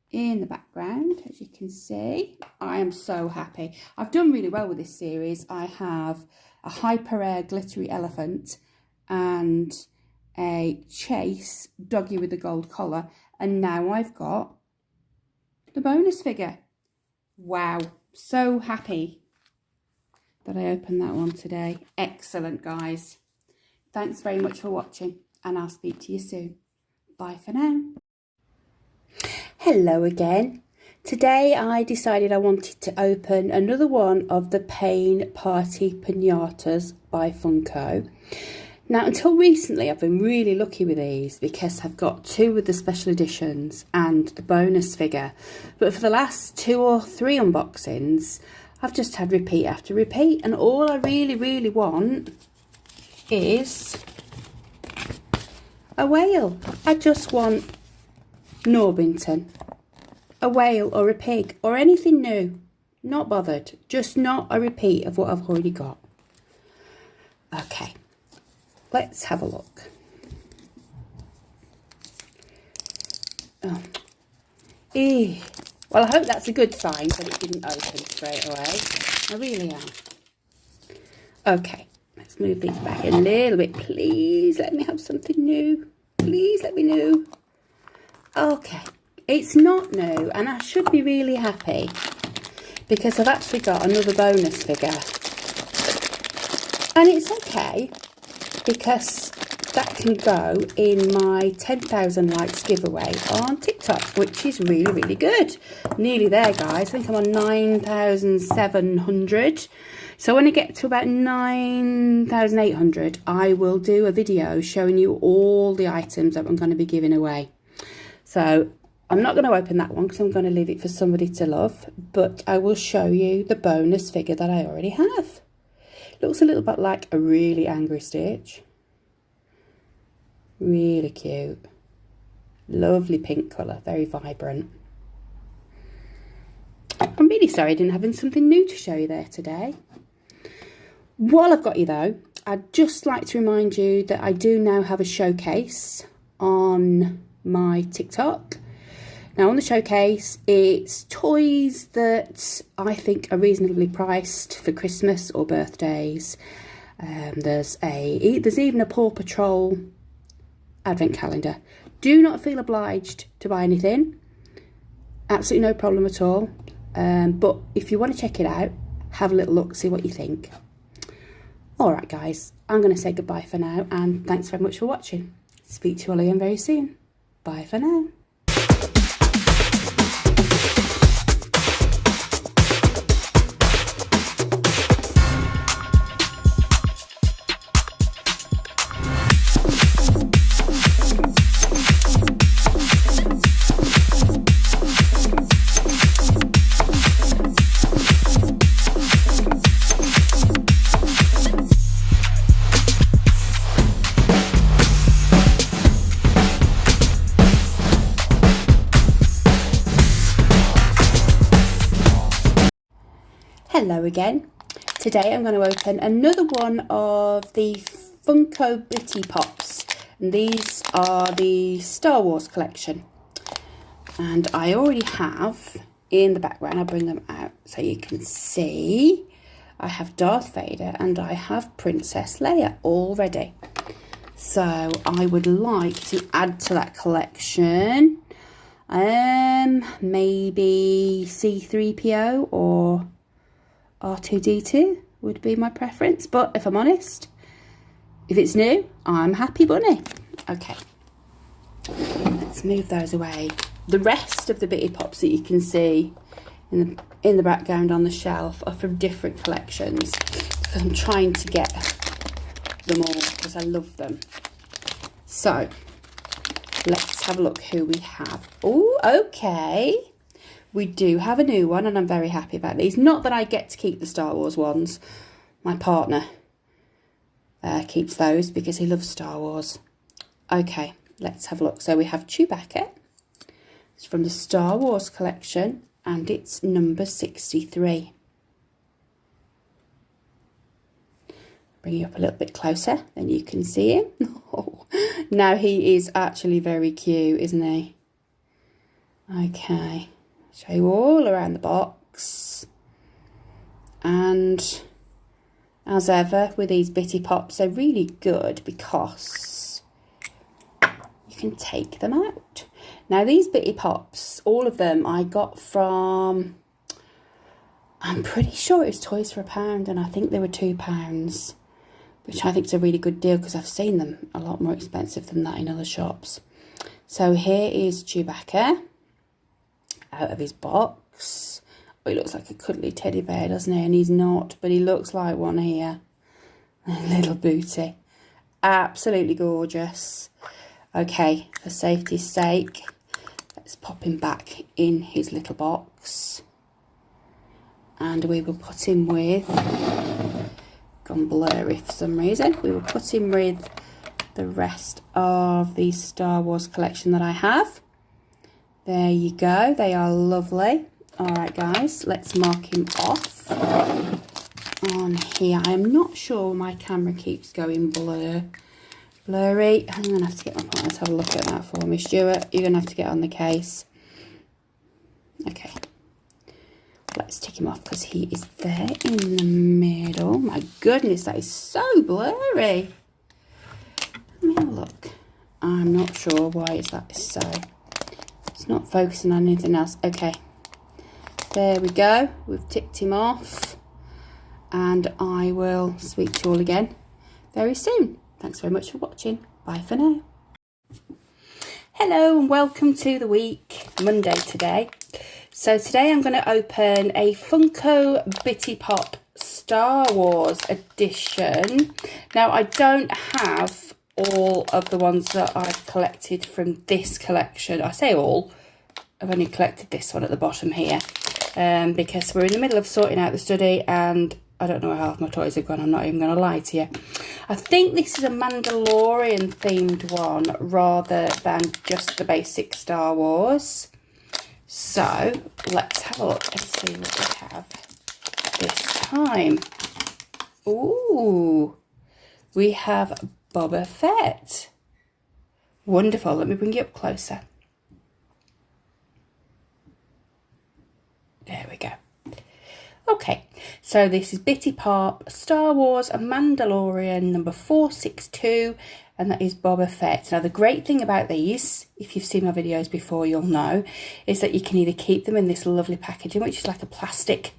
in the background. As you can see, I am so happy. I've done really well with this series. I have a hyper rare glittery elephant and a chase doggy with a gold collar, and now I've got the bonus figure. Wow, so happy that I opened that one today. Excellent, guys. Thanks very much for watching, and I'll speak to you soon. Bye for now. Hello again. Today I decided I wanted to open another one of the Pain Party Pinatas by Funko. Now, until recently, I've been really lucky with these because I've got 2 of the special editions and the bonus figure. But for the last 2 or 3 unboxings, I've just had repeat after repeat. And all I really, really want is a whale. I just want Norbyngton, a whale or a pig or anything new. Not bothered. Just not a repeat of what I've already got. Okay. Let's have a look. Oh. Well, I hope that's a good sign that it didn't open straight away. I really am. Okay, let's move these back a little bit. Please let me have something new. Please let me know. Okay, it's not new, and I should be really happy because I've actually got another bonus figure. And it's okay, because that can go in my 10,000 likes giveaway on TikTok, which is really, really good. Nearly there, guys. I think I'm on 9,700. So when I get to about 9,800, I will do a video showing you all the items that I'm going to be giving away. So I'm not going to open that one because I'm going to leave it for somebody to love, but I will show you the bonus figure that I already have. Looks a little bit like a really angry Stitch. Really cute. Lovely pink colour, very vibrant. I'm really sorry I didn't have something new to show you there today. While I've got you though, I'd just like to remind you that I do now have a showcase on my TikTok. Now on the showcase, it's toys that I think are reasonably priced for Christmas or birthdays. There's even a Paw Patrol advent calendar. Do not feel obliged to buy anything. Absolutely no problem at all. But if you want to check it out, have a little look, see what you think. Alright guys, I'm going to say goodbye for now, and thanks very much for watching. Speak to you all again very soon. Bye for now. Hello again. Today I'm going to open another one of the Funko Bitty Pops, and these are the Star Wars collection, and I already have in the background, I'll bring them out so you can see, I have Darth Vader and I have Princess Leia already. So I would like to add to that collection maybe C-3PO or R2-D2 would be my preference, but if I'm honest, if it's new, I'm happy bunny. Okay, let's move those away. The rest of the Bitty Pops that you can see in the background on the shelf are from different collections, because I'm trying to get them all because I love them. So let's have a look who we have. Oh, okay. We do have a new one, and I'm very happy about these. Not that I get to keep the Star Wars ones. My partner keeps those because he loves Star Wars. Okay, let's have a look. So we have Chewbacca. It's from the Star Wars collection, and it's number 63. Bring you up a little bit closer, then you can see him. Oh, now he is actually very cute, isn't he? Okay. Show you all around the box, and as ever with these Bitty Pops, they're really good because you can take them out. Now these Bitty Pops, all of them I got from, I'm pretty sure it was Toys for £1, and I think they were £2, which I think is a really good deal because I've seen them a lot more expensive than that in other shops. So here is Chewbacca out of his box. Oh, he looks like a cuddly teddy bear, doesn't he? And he's not, but he looks like one here. Little booty. Absolutely gorgeous. Okay, for safety's sake, let's pop him back in his little box. And we will put him with, gone blurry for some reason, we will put him with the rest of the Star Wars collection that I have. There you go, they are lovely. Alright guys, let's mark him off on here. I am not sure my camera keeps going blurry. I'm going to have to get my partner to have a look at that for me. Stuart, you're going to have to get on the case. Okay, let's tick him off because he is there in the middle. My goodness, that is so blurry. Let me have a look. I'm not sure why that is so. It's not focusing on anything else. Okay, there we go. We've ticked him off, and I will speak to you all again very soon. Thanks very much for watching. Bye for now. Hello and welcome to the week, Monday today. So today I'm going to open a Funko Bitty Pop Star Wars edition. Now I don't have all of the ones that I've collected from this collection. I say all, I've only collected this one at the bottom here because we're in the middle of sorting out the study and I don't know where half my toys have gone, I'm not even going to lie to you. I think this is a Mandalorian themed one rather than just the basic Star Wars. So let's have a look and see what we have this time. Ooh, we have Boba Fett. Wonderful. Let me bring you up closer. There we go. Okay, so this is Bitty Pop Star Wars Mandalorian number 462, and that is Boba Fett. Now the great thing about these, if you've seen my videos before you'll know, is that you can either keep them in this lovely packaging, which is like a plastic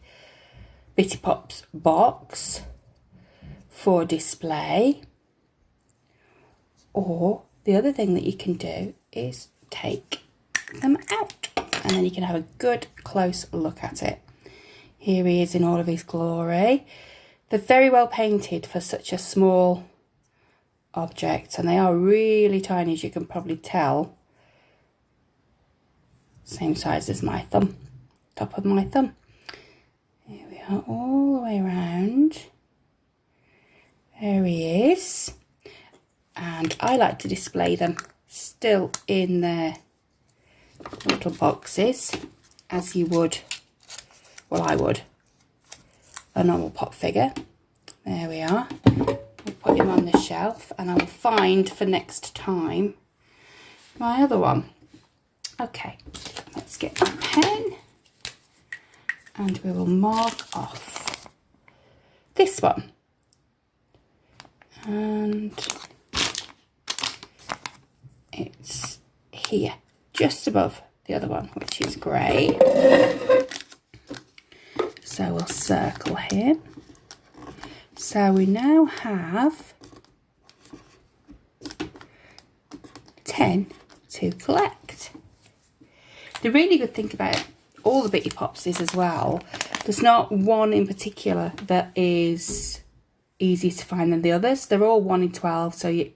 Bitty Pops box for display, or the other thing that you can do is take them out and then you can have a good close look at it. Here he is in all of his glory. They're very well painted for such a small object, and they are really tiny, as you can probably tell. Same size as my thumb, top of my thumb. Here we are, all the way around. There he is. And I like to display them still in their little boxes, as you would. Well, I would. A normal pop figure. There we are. We'll put him on the shelf and I will find for next time my other one. Okay, let's get my pen and we will mark off this one. And it's here, just above the other one, which is great. So we'll circle him. So we now have 10 to collect. The really good thing about all the Bitty Pops is as well, there's not one in particular that is easy to find than the others. They're all 1 in 12, so you're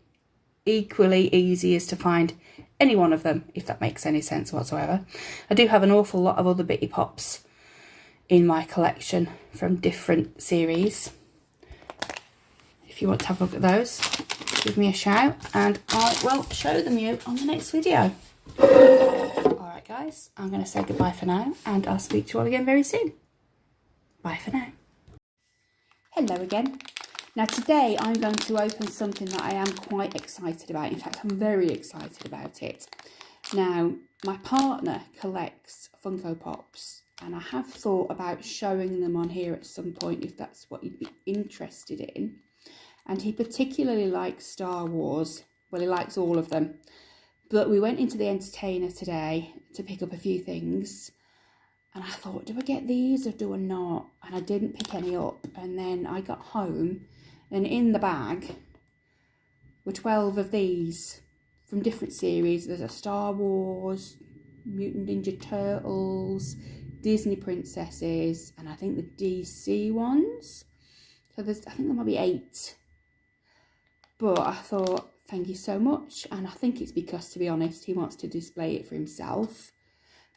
equally easy as to find any one of them, if that makes any sense whatsoever. I do have an awful lot of other Bitty Pops in my collection from different series. If you want to have a look at those, give me a shout and I will show them you on the next video. Alright guys, I'm going to say goodbye for now and I'll speak to you all again very soon. Bye for now. Hello again. Now today I'm going to open something that I am quite excited about. In fact, I'm very excited about it. Now, my partner collects Funko Pops and I have thought about showing them on here at some point if that's what you'd be interested in. And he particularly likes Star Wars. Well, he likes all of them. But we went into the Entertainer today to pick up a few things. And I thought, do I get these or do I not? And I didn't pick any up. And then I got home and in the bag were 12 of these from different series. There's a Star Wars, Mutant Ninja Turtles, Disney princesses, and I think the DC ones. So I think there might be 8. But I thought, thank you so much. And I think it's because, to be honest, he wants to display it for himself.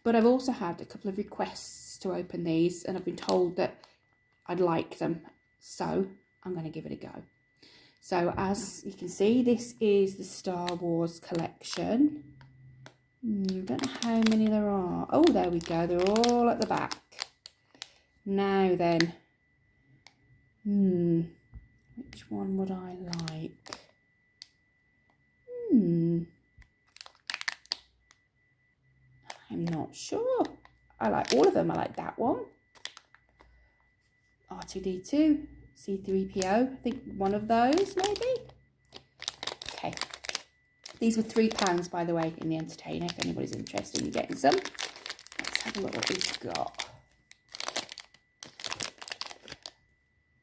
But I've also had a couple of requests to open these and I've been told that I'd like them. So I'm going to give it a go. So as you can see, this is the Star Wars collection. I don't know how many there are. Oh, there we go. They're all at the back. Now then. Which one would I like? I'm not sure. I like all of them. I like that one. R2-D2, C-3PO. I think one of those maybe. Okay. These were £3, by the way, in the Entertainer, if anybody's interested in getting some. Let's have a look what we've got.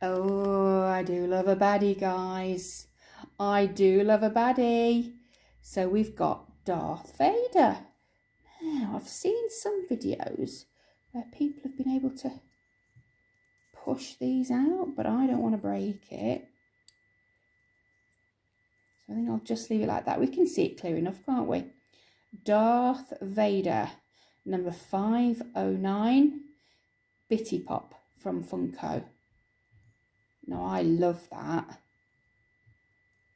Oh, I do love a baddie, guys. I do love a baddie. So we've got Darth Vader. Now, I've seen some videos where people have been able to push these out, but I don't want to break it. So I think I'll just leave it like that. We can see it clear enough, can't we? Darth Vader, number 509, Bitty Pop from Funko. Now, I love that.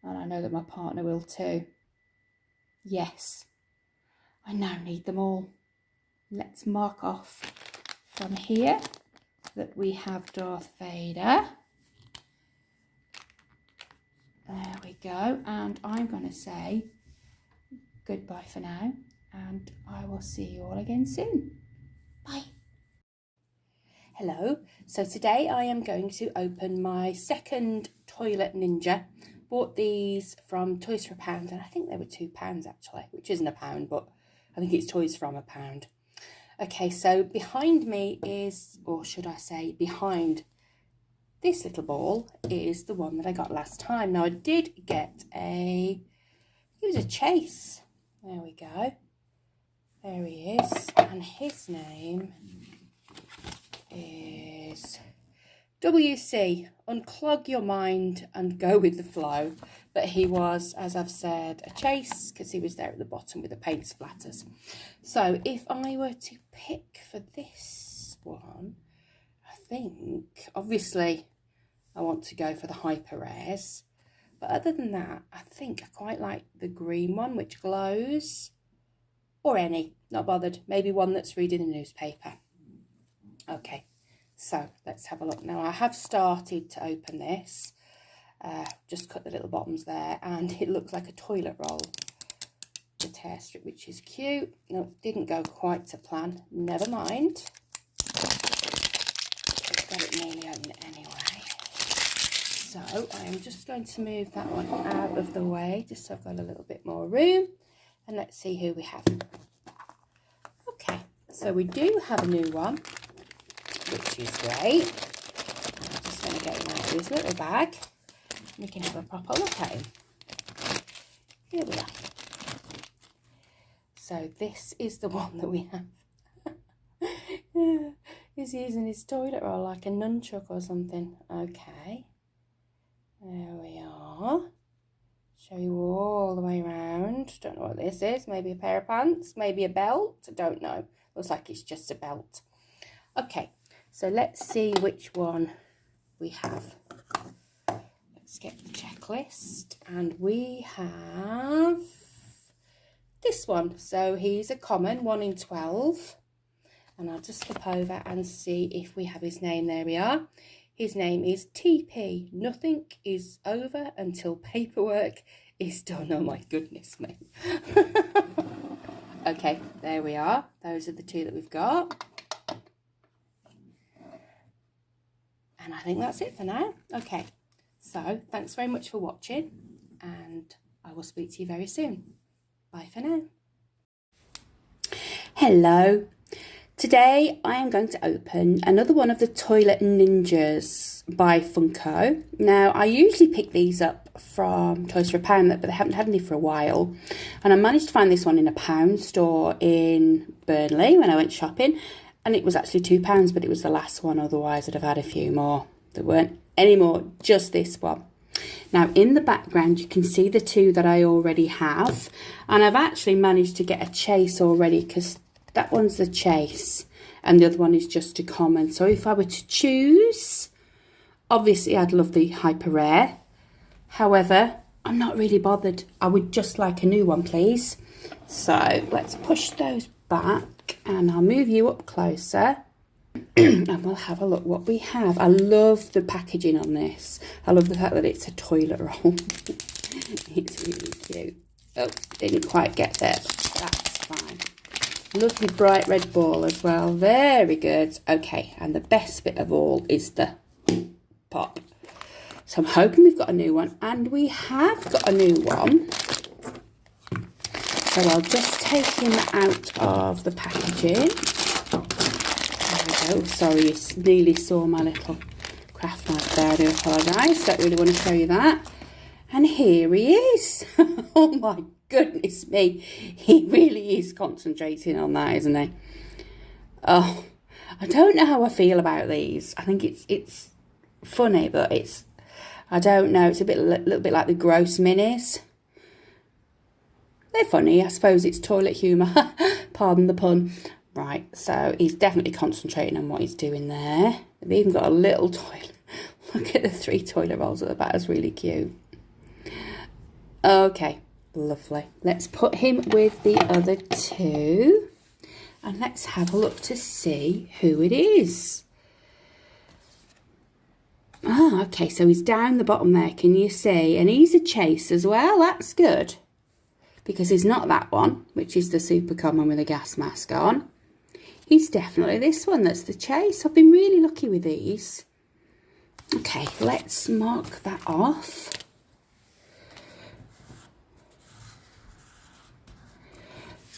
And I know that my partner will too. Yes, I now need them all. Let's mark off from here that we have Darth Vader. There we go. And I'm going to say goodbye for now. And I will see you all again soon. Bye. Hello. So today I am going to open my second Toilet Ninja. Bought these from Toys for a Pound, and I think they were £2 actually, which isn't a pound, but I think it's toys from a pound. Okay, so behind me is, or should I say behind this little ball, is the one that I got last time. Now I did get it was a Chase. There we go. There he is, and his name is WC, unclog your mind and go with the flow. But he was, as I've said, a Chase because he was there at the bottom with the paint splatters. So if I were to pick for this one, I think obviously I want to go for the hyper rares. But other than that, I think I quite like the green one, which glows, or any, not bothered. Maybe one that's reading a newspaper. Okay. So let's have a look. Now I have started to open this, just cut the little bottoms there, and it looks like a toilet roll, the tear strip, which is cute. No, it didn't go quite to plan. Never mind. I've got it nearly open anyway. So I am just going to move that one out of the way, just so I've got a little bit more room. And let's see who we have. Okay, so we do have a new one, which is great. I'm just going to get him out of his little bag. We can have a proper look at him. Here we are. So this is the one that we have. He's using his toilet roll like a nunchuck or something. Okay. There we are. Show you all the way around. Don't know what this is. Maybe a pair of pants. Maybe a belt. I don't know. Looks like it's just a belt. Okay. So let's see which one we have. Let's get the checklist. And we have this one. So he's a common, 1 in 12. And I'll just flip over and see if we have his name. There we are. His name is TP. Nothing is over until paperwork is done. Oh my goodness me. Okay, there we are. Those are the two that we've got. And I think that's it for now. Okay, so thanks very much for watching, and I will speak to you very soon. Bye for now. Hello. Today I am going to open another one of the Toilet Ninjas by Funko. Now I usually pick these up from Toys for a Pound, but they haven't had any for a while. And I managed to find this one in a pound store in Burnley when I went shopping. And it was actually £2, but it was the last one. Otherwise I'd have had a few more. There weren't any more, just this one. Now in the background you can see the two that I already have. And I've actually managed to get a Chase already, because that one's the Chase and the other one is just a common. So if I were to choose, obviously I'd love the hyper rare. However, I'm not really bothered. I would just like a new one, please. So let's push those back and I'll move you up closer and we'll have a look what we have. I love the packaging on this. I love the fact that it's a toilet roll. It's really cute. Oh, didn't quite get there, but that's fine. Lovely bright red ball as well. Very good. Okay, and the best bit of all is the pop. So I'm hoping we've got a new one, and we have got a new one. So I'll just take him out of the packaging. There we go. Sorry, you nearly saw my little craft knife there. I do apologise. Don't really want to show you that. And here he is. Oh my goodness me. He really is concentrating on that, isn't he? Oh, I don't know how I feel about these. I think it's funny, but I don't know. It's a little bit like the gross minis. They're funny. I suppose it's toilet humour. Pardon the pun. Right, so he's definitely concentrating on what he's doing there. They've even got a little toilet. Look at the 3 toilet rolls at the back. It's really cute. Okay, lovely. Let's put him with the other 2. And let's have a look to see who it is. Oh, okay, so he's down the bottom there, can you see? And he's a chase as well, that's good. Because he's not that one, which is the super common with a gas mask on. He's definitely this one that's the chase. I've been really lucky with these. Okay, let's mark that off.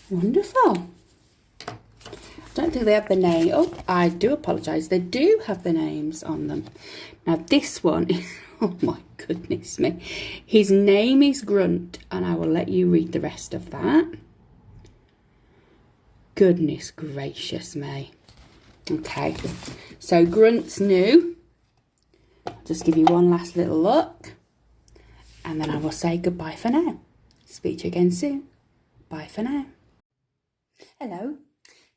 Wonderful. I don't think they have the name. Oh, I do apologise. They do have the names on them. Now this one, oh my goodness me. His name is Grunt, and I will let you read the rest of that. Goodness gracious me. Okay, so Grunt's new. I'll just give you one last little look, and then I will say goodbye for now. Speak to you again soon. Bye for now. Hello.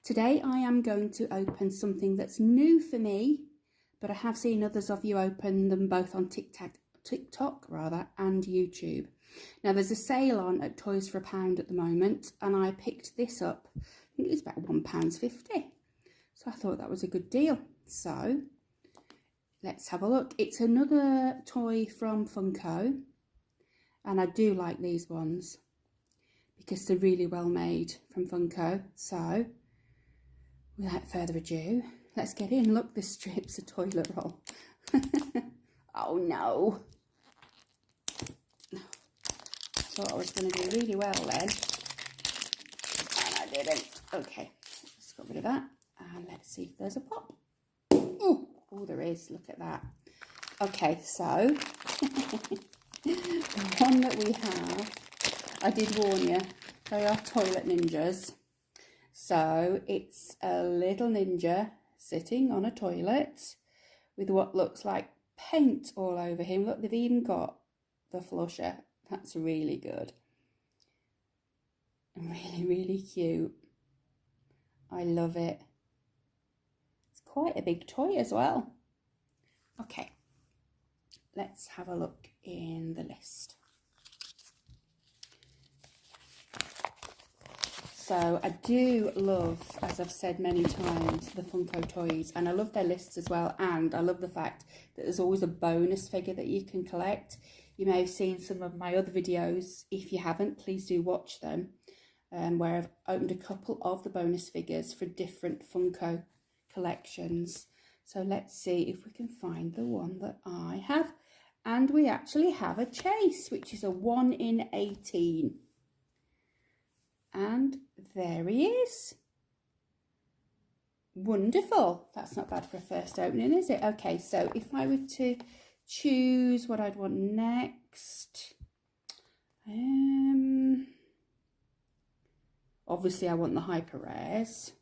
Today I am going to open something that's new for me, but I have seen others of you open them both on TikTok and YouTube. Now there's a sale on at Toys for a Pound at the moment, and I picked this up. I think it was about £1.50. So I thought that was a good deal. So let's have a look. It's another toy from Funko, and I do like these ones because they're really well made from Funko. So without further ado, let's get in. Look, the strips of toilet roll. Oh no. I thought I was going to do really well then, and I didn't. Okay, let's get rid of that, and let's see if there's a pop. Oh, there is. Look at that. Okay, so the one that we have, I did warn you, they are toilet ninjas. So it's a little ninja sitting on a toilet with what looks like paint all over him. Look, they've even got the flusher. That's really good. Really, really cute. I love it. It's quite a big toy as well. Okay, let's have a look in the list. So I do love, as I've said many times, the Funko toys, and I love their lists as well, and I love the fact that there's always a bonus figure that you can collect. You may have seen some of my other videos. If you haven't, please do watch them, where I've opened a couple of the bonus figures for different Funko collections. So let's see if we can find the one that I have. And we actually have a chase, which is a 1 in 18. And there he is. Wonderful. That's not bad for a first opening, is it? Okay, so if I were to choose what I'd want next, obviously I want the hyper rares.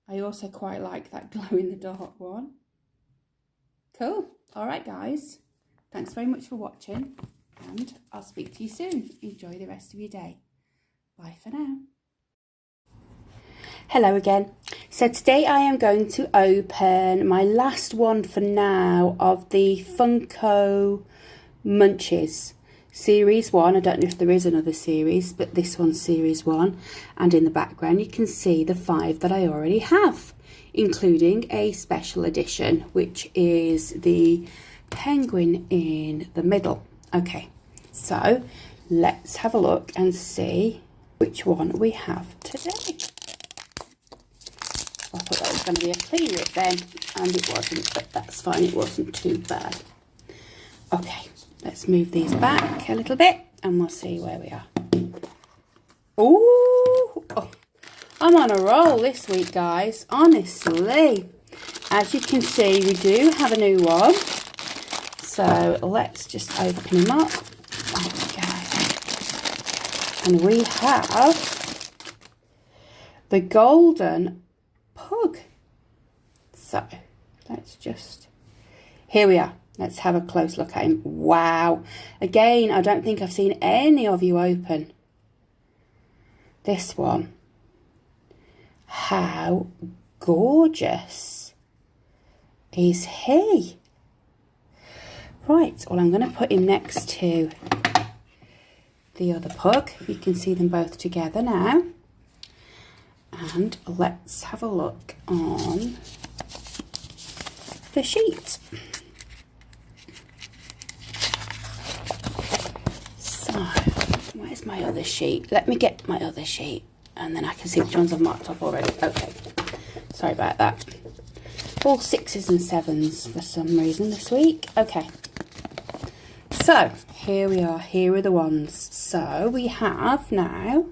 I also quite like that glow in the dark one. Cool. All right, guys. Thanks very much for watching, and I'll speak to you soon. Enjoy the rest of your day. Bye for now. Hello again. So today I am going to open my last one for now of the Funko Munchies Series 1. I don't know if there is another series, but this one's Series 1. And in the background you can see the 5 that I already have, including a special edition, which is the penguin in the middle. Okay, so let's have a look and see which one we have today. I thought that was going to be a clean rip then, and it wasn't, but that's fine, it wasn't too bad. Okay, let's move these back a little bit and we'll see where we are. Ooh, oh, I'm on a roll this week, guys, honestly. As you can see, we do have a new one. So let's just open him up. There we go. And we have the golden pug. So let's just, here we are. Let's have a close look at him. Wow. Again, I don't think I've seen any of you open this one. How gorgeous is he? Right, well, I'm going to put him next to the other pug. You can see them both together now. And let's have a look on the sheet. So, where's my other sheet? Let me get my other sheet and then I can see which ones I've marked off already. Okay, sorry about that. All 6s and 7s for some reason this week. Okay, so here we are. Here are the ones. So we have now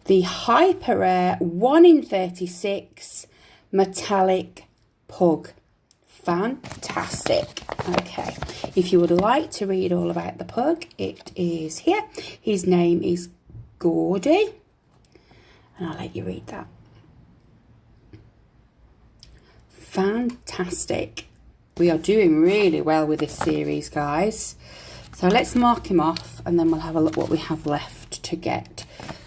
the hyper rare 1 in 36 metallic pug. Fantastic. Okay, if you would like to read all about the pug, it is here. His name is Gordy, and I'll let you read that. Fantastic. We are doing really well with this series, guys. So let's mark him off and then we'll have a look what we have left to get.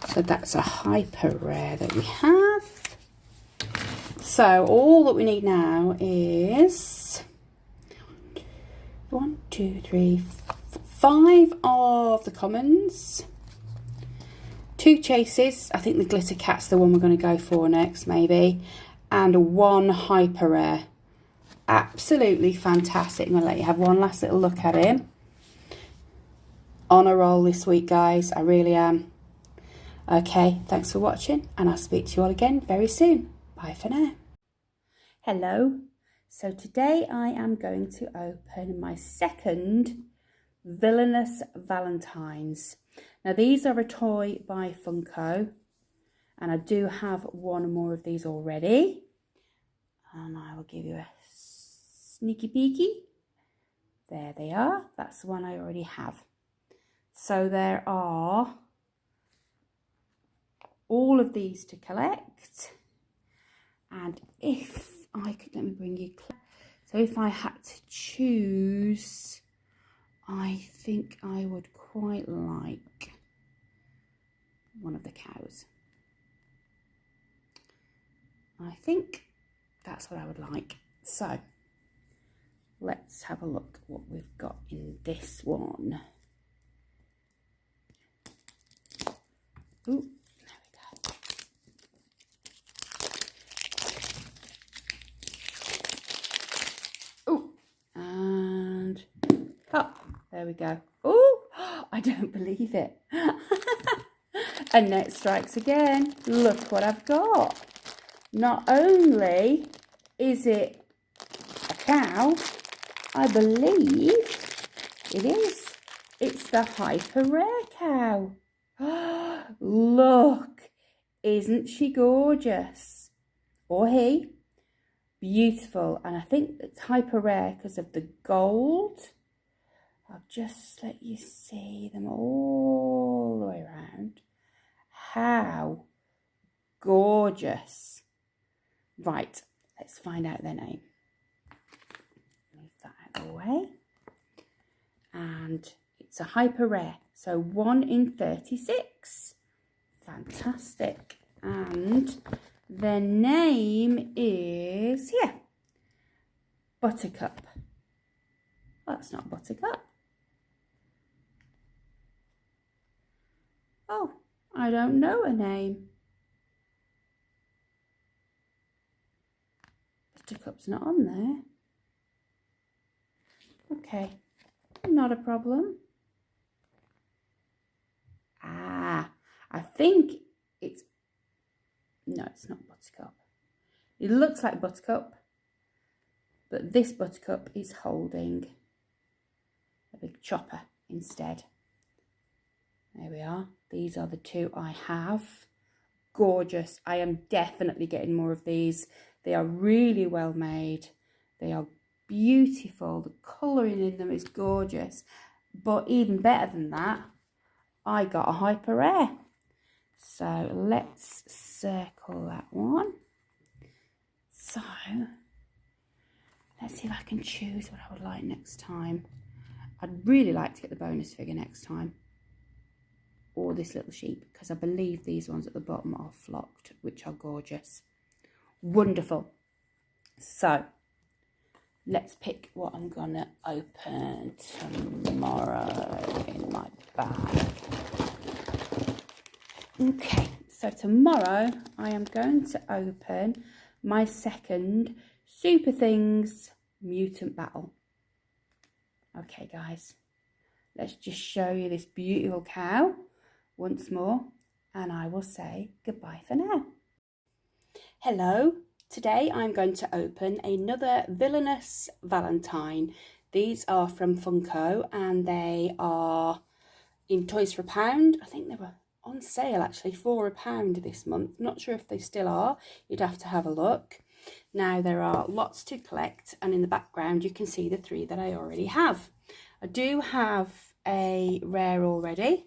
So that's a hyper rare that we have. So all that we need now is 1, 2, 3, 5 of the commons, 2 chases. I think the glitter cat's the one we're going to go for next, maybe, and 1 hyper rare. Absolutely fantastic. I'm going to let you have one last little look at him. On a roll this week, guys. I really am. Okay, thanks for watching, and I'll speak to you all again very soon. Bye for now. Hello. So today I am going to open my second Villainous Valentines. Now these are a toy by Funko, and I do have one more of these already. And I will give you a sneaky peeky. There they are. That's the one I already have. So there are all of these to collect. And if I could, let me bring you close. So if I had to choose, I think I would quite like one of the cows. I think that's what I would like. So let's have a look what we've got in this one. Ooh. Oh, there we go. Oh, I don't believe it. Annette strikes again. Look what I've got. Not only is it a cow, I believe it is. It's the hyper rare cow. Look, isn't she gorgeous? Or he. Beautiful. And I think it's hyper rare because of the gold. I'll just let you see them all the way around. How gorgeous. Right, let's find out their name. Move that out of the way. And it's a hyper rare. So 1 in 36. Fantastic. And their name is here. Buttercup. Well, that's not Buttercup. Oh, I don't know a name. Buttercup's not on there. Okay, not a problem. Ah, I think it's... No, it's not Buttercup. It looks like Buttercup, but this Buttercup is holding a big chopper instead. There we are. These are the 2 I have. Gorgeous. I am definitely getting more of these They are really well made. They are beautiful. The colouring in them is gorgeous. But even better than that, I got a hyper rare. So let's circle that one. So let's see if I can choose what I would like next time. I'd really like to get the bonus figure next time. Or this little sheep, because I believe these ones at the bottom are flocked, which are gorgeous. Wonderful. So let's pick what I'm gonna open tomorrow in my bag. Okay, so tomorrow I am going to open my second Super Things Mutant Battle. Okay guys, let's just show you this beautiful cow once more, and I will say goodbye for now. Hello, today I'm going to open another Villainous Valentine. These are from Funko and they are in Toys for a Pound. I think they were on sale actually for £1 this month. Not sure if they still are, you'd have to have a look. Now there are lots to collect, and in the background you can see the 3 that I already have. I do have a rare already.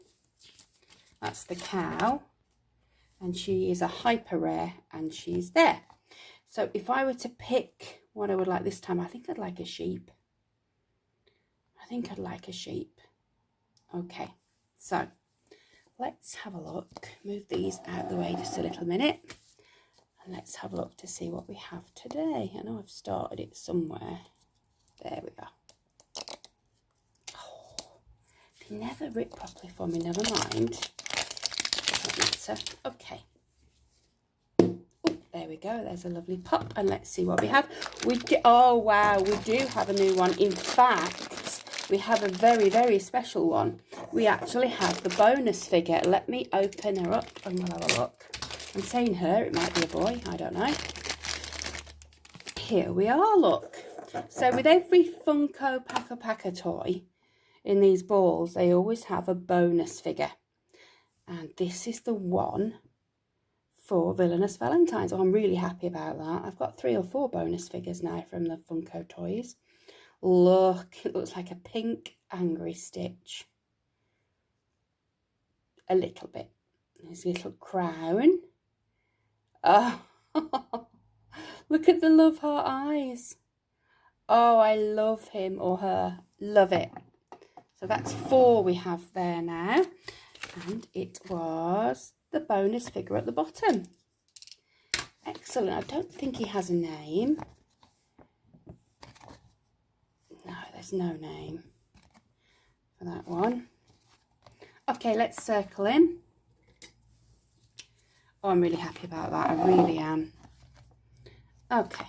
That's the cow, and she is a hyper rare, and she's there. So if I were to pick what I would like this time, I think I'd like a sheep. Okay, so let's have a look. Move these out of the way just a little minute. And let's have a look to see what we have today. I know I've started it somewhere. There we are. Oh, they never rip properly for me, never mind. Doesn't matter. Okay. Oh, there we go. There's a lovely pop. And let's see what we have. Oh, wow. We do have a new one. In fact, we have a very, very special one. We actually have the bonus figure. Let me open her up and we'll have a look. I'm saying her, it might be a boy, I don't know. Here we are, look. So with every Funko Packer toy in these balls, they always have a bonus figure. And this is the one for Villainous Valentine. So I'm really happy about that. I've got 3 or 4 bonus figures now from the Funko toys. Look, it looks like a pink Angry Stitch. A little bit. There's a little crown. Oh, look at the love heart eyes. Oh, I love him or her. Love it. So that's 4 we have there now. And it was the bonus figure at the bottom. Excellent. I don't think he has a name. No, there's no name for that one. Okay, let's circle him. Oh, I'm really happy about that. I really am. Okay.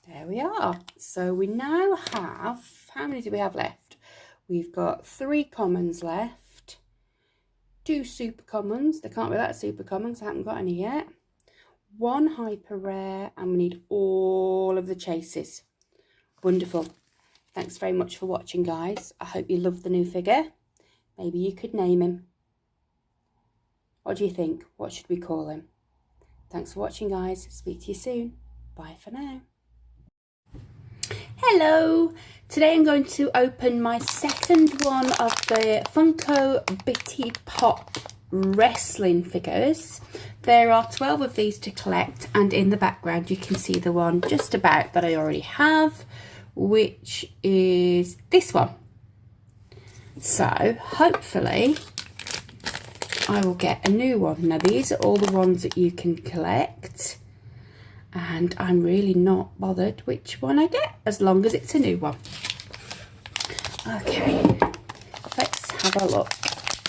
There we are. So we now have, how many do we have left? We've got 3 commons left. 2 super commons. They can't be that super commons. I haven't got any yet. 1 hyper rare, and we need all of the chases. Wonderful. Thanks very much for watching, guys. I hope you love the new figure. Maybe you could name him. What do you think? What should we call him? Thanks for watching, guys. Speak to you soon. Bye for now. Hello. Today I'm going to open my second one of the Funko Bitty Pop wrestling figures. There are 12 of these to collect, and in the background you can see the one just about that I already have, which is this one. So hopefully I will get a new one. Now these are all the ones that you can collect, and I'm really not bothered which one I get as long as it's a new one. Okay, let's have a look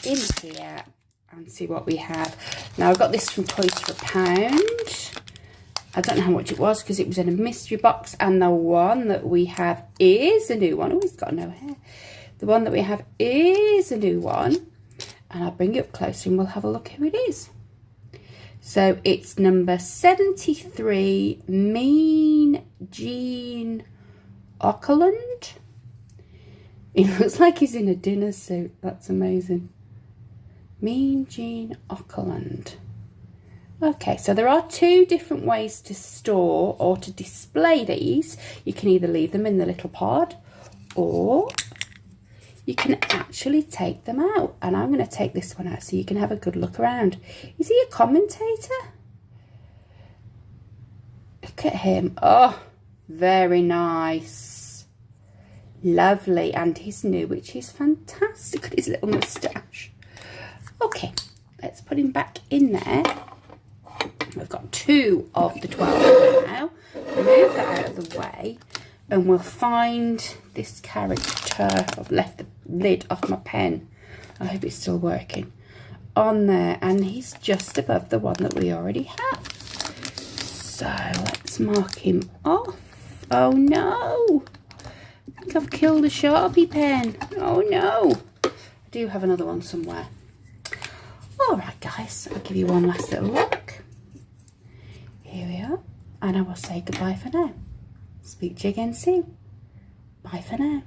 in here and see what we have. Now I got this from Toys for a Pound. I don't know how much it was because it was in a mystery box, and the one that we have is a new one. Oh, he's got no hair. The one that we have is a new one, and I'll bring it up closer and we'll have a look who it is. So it's number 73, Mean Gene Okerlund. He looks like he's in a dinner suit. That's amazing. Mean Gene Okerlund. Okay, so there are two different ways to store or to display these. You can either leave them in the little pod, or you can actually take them out. And I'm going to take this one out so you can have a good look around. Is he a commentator? Look at him. Oh, very nice. Lovely. And he's new, which is fantastic. Look at his little moustache. Okay, let's put him back in there. We've got 2 of the 12 now. Move that out of the way and we'll find this character. I've left the lid off my pen. I hope it's still working. On there, and he's just above the one that we already have. So let's mark him off. Oh no! I think I've killed a Sharpie pen. Oh no! I do have another one somewhere. Alright guys, I'll give you one last little look. Here we are, and I will say goodbye for now. Speak to you again soon. Bye for now.